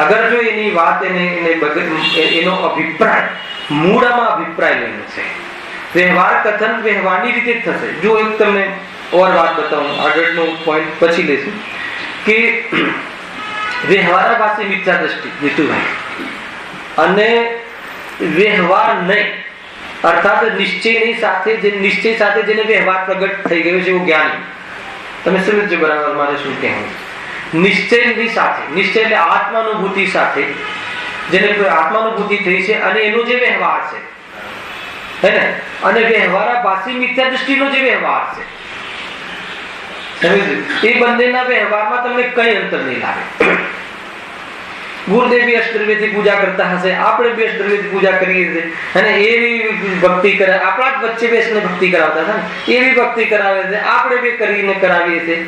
અગર જો એની વાત એનો અભિપ્રાય મૂળમાં અભિપ્રાય લઈને છે. વ્યવહાર કથન વ્યવહારની રીતે થશે. જો એક તમને ઓર વાત બતાવું, આગળનો પોઈન્ટ પછી લેશું કે વ્યવહાર પાસે મિથ્યા દ્રષ્ટિ જીતુભાઈ અને વ્યવહાર નહીં, અર્થાત નિશ્ચયની સાથે જેને વ્યવહાર પ્રગટ થઈ ગયો છે એવું જ્ઞાની. તમે સમજો બરાબર મારે શું કહેવું. નિશ્ચયની સાથે, નિશ્ચય એટલે આત્માનુભૂતિ સાથે જેને આત્માનુભૂતિ થઈ છે અને એનો જે વ્યવહાર છે હે ને, અને વ્યવહારાભાસી મિથ્યા દૃષ્ટિનો જે વ્યવહાર છે, એ બંનેના વ્યવહારમાં તમને કઈ અંતર નહીં લાગે. ગુરુદેવ બી અષ્ટદ્રવ્યથી પૂજા કરતા હશે, આપણે બી અષ્ટદ્રવ્યથી પૂજા કરીએ છીએ, અને એવી ભક્તિ કરે, આપણા જ વચ્ચે બેસીને ભક્તિ કરાવતા હતા ને, એવી ભક્તિ કરાવે છે, આપણે બી કરીને કરાવીએ છીએ.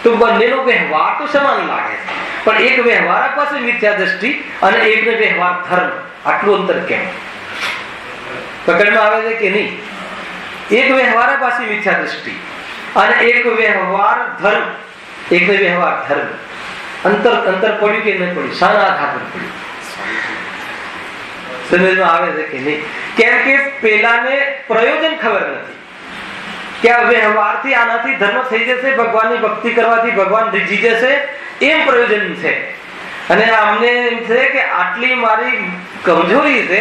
તો બંનેનો વ્યવહાર તો સમાન લાગે છે, પણ એક વ્યવહાર પાસે મિથ્યા દ્રષ્ટિ અને એકનો વ્યવહાર ધર્મ. આટલું અંતર કેમ પકડમાં આવે છે કે નહીં? એક વ્યવહાર પાસે મિથ્યા દ્રષ્ટિ અને એક વ્યવહાર ધર્મ, એકનો વ્યવહાર ધર્મ. અંતર પડ્યું કે નહીં પડ્યું? શાના આધાર પર પડ્યું? સમજમાં આવે છે કે નહીં? કેમ કે પેલાને પ્રયોજન ખબર નથી કે આ વ્યવહારથી આનાથી ધર્મ થઈ જશે, ભગવાનની ભક્તિ કરવાથી ભગવાન રીઝી જશે, એમ પ્રયોજન છે. અને અમને એમ છે કે આટલી મારી કમજોરી છે,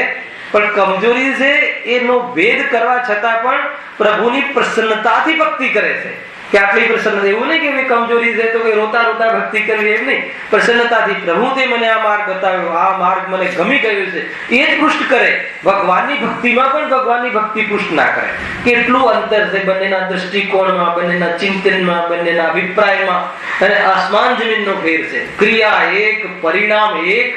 પણ કમજોરી છે એનો ભેદ કરવા છતાં પણ પ્રભુની પ્રસન્નતાથી ભક્તિ કરે છે. કે આટલી પ્રસન્નતા, એવું નહીં કે કમજોરી છે તો રોતા રોતા ભક્તિ કરવી, એમ નહીં. પ્રસન્નતાથી પ્રભુ તે મને આ માર્ગ બતાવ્યો, આ માર્ગ મને ગમી ગયો છે, એ જ પૃષ્ઠ કરે. ભગવાનની ભક્તિમાં પણ ભગવાનની ભક્તિ પૃષ્ઠ ના કરે. કેટલું અંતર છે બંનેના દ્રષ્ટિકોણમાં, બંનેના ચિંતનમાં, બંનેના અભિપ્રાયમાં, અને આસમાન જમીનનો ફેર છે. ક્રિયા એક, પરિણામ એક.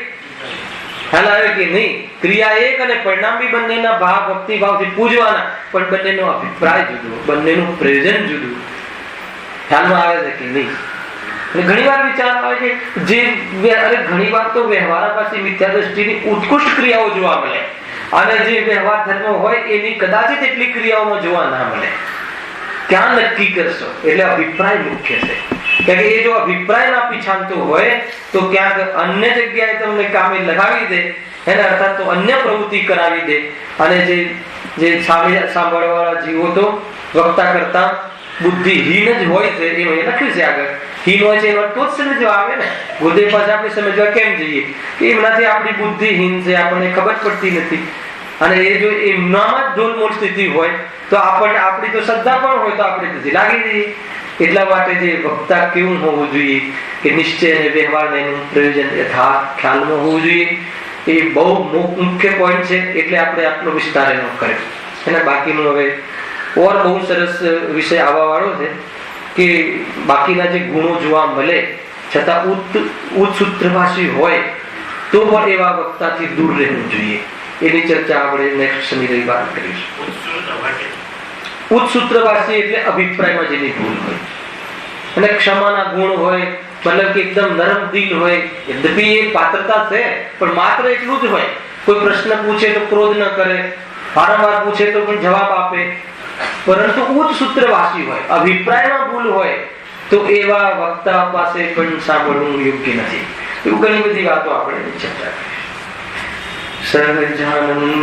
ખ્યાલ આવે કે નહીં? ક્રિયા એક અને પરિણામ બી બંનેના ભાવ ભક્તિ ભાવથી પૂજવાના, પણ બંનેનો અભિપ્રાય જુદો, બંનેનું પ્રેઝન્ટ જુદું. ખ્યાલમાં આવે છે કે નહીં? અને ઘણી વાર વિચાર આવે કે ઘણી વાર તો વ્યવહાર પાસે મિથ્યા દ્રષ્ટિની ઉત્કૃષ્ટ ક્રિયાઓ જોવા મળે, અને જે વ્યવહાર ધર્મ હોય એની કદાચિત એટલી ક્રિયાઓમાં જોવા ના મળે. ક્યાં નક્કી કરશો? એટલે અભિપ્રાય મુખ્ય છે. કારણ કે એ જો અભિપ્રાય ના પીછાણતો હોય તો ક્યાંક અન્ય જગ્યાએ તમને કામે લગાવી દે, એને અર્થાત તો અન્ય પ્રવૃત્તિ કરાવી દે. અને જે સાંભળવાળા જીવો તો વક્તા કરતા બુદ્ધિહીન જ હોય છે. એ લખ્યું છે આગળ, હીન હોય છે એનો તો જ સમજવા આવે ને. ગુરુદેવ પાસે આપણે સમજવા કેમ જઈએ? એમનાથી આપણી બુદ્ધિહીન છે, આપણને ખબર પડતી નથી. અને એ જો એમનામાં જ ઢોલમોલ સ્થિતિ હોય તો આપણને આપણી તો શ્રદ્ધા પણ હોય તો આપણે તેથી લાગી જઈએ. એટલા માટે જે વક્તા કેવું હોવું જોઈએ કે નિશ્ચય અને વ્યવહારને એનું પ્રયોજન યથાર્થ ખ્યાલમાં હોવું જોઈએ. એ બહુ મુખ્ય પોઈન્ટ છે. એટલે આપણે આટલો વિસ્તાર એનો કર્યો. એના બાકીનું હવે ઓર બહુ સરસ વિષય આવવા વાળો છે કે બાકીના જે ગુણો જોવા મળે છતાં ઉચ્ચ સૂત્રભાષી હોય તો પણ એવા વક્તાથી દૂર રહેવું જોઈએ. એની ચર્ચા આપણે નેક્સ્ટ શનિ રવિવાર કરીશું. ઉચ્ચ સૂત્રભાષી એટલે અભિપ્રાયમાં જેની ભૂલ હોય, અને ક્ષમાના ગુણ હોય, મતલબ કે એકદમ નરમ દિલ હોય. યદ્યપિ એ પાત્રતા છે પણ માત્ર એટલું જ હોય. કોઈ પ્રશ્ન પૂછે તો ક્રોધ ન કરે, વારંવાર પૂછે તો પણ જવાબ આપે. પરંતુ ઉચ્ચ સૂત્રભાષી હોય, અભિપ્રાયમાં ભૂલ હોય તો એવા વક્તા પાસે પણ સાંભળવું યોગ્ય નથી. એવું ઘણી બધી વાતો આપણે ચર્ચા કરી. સહજાનંદ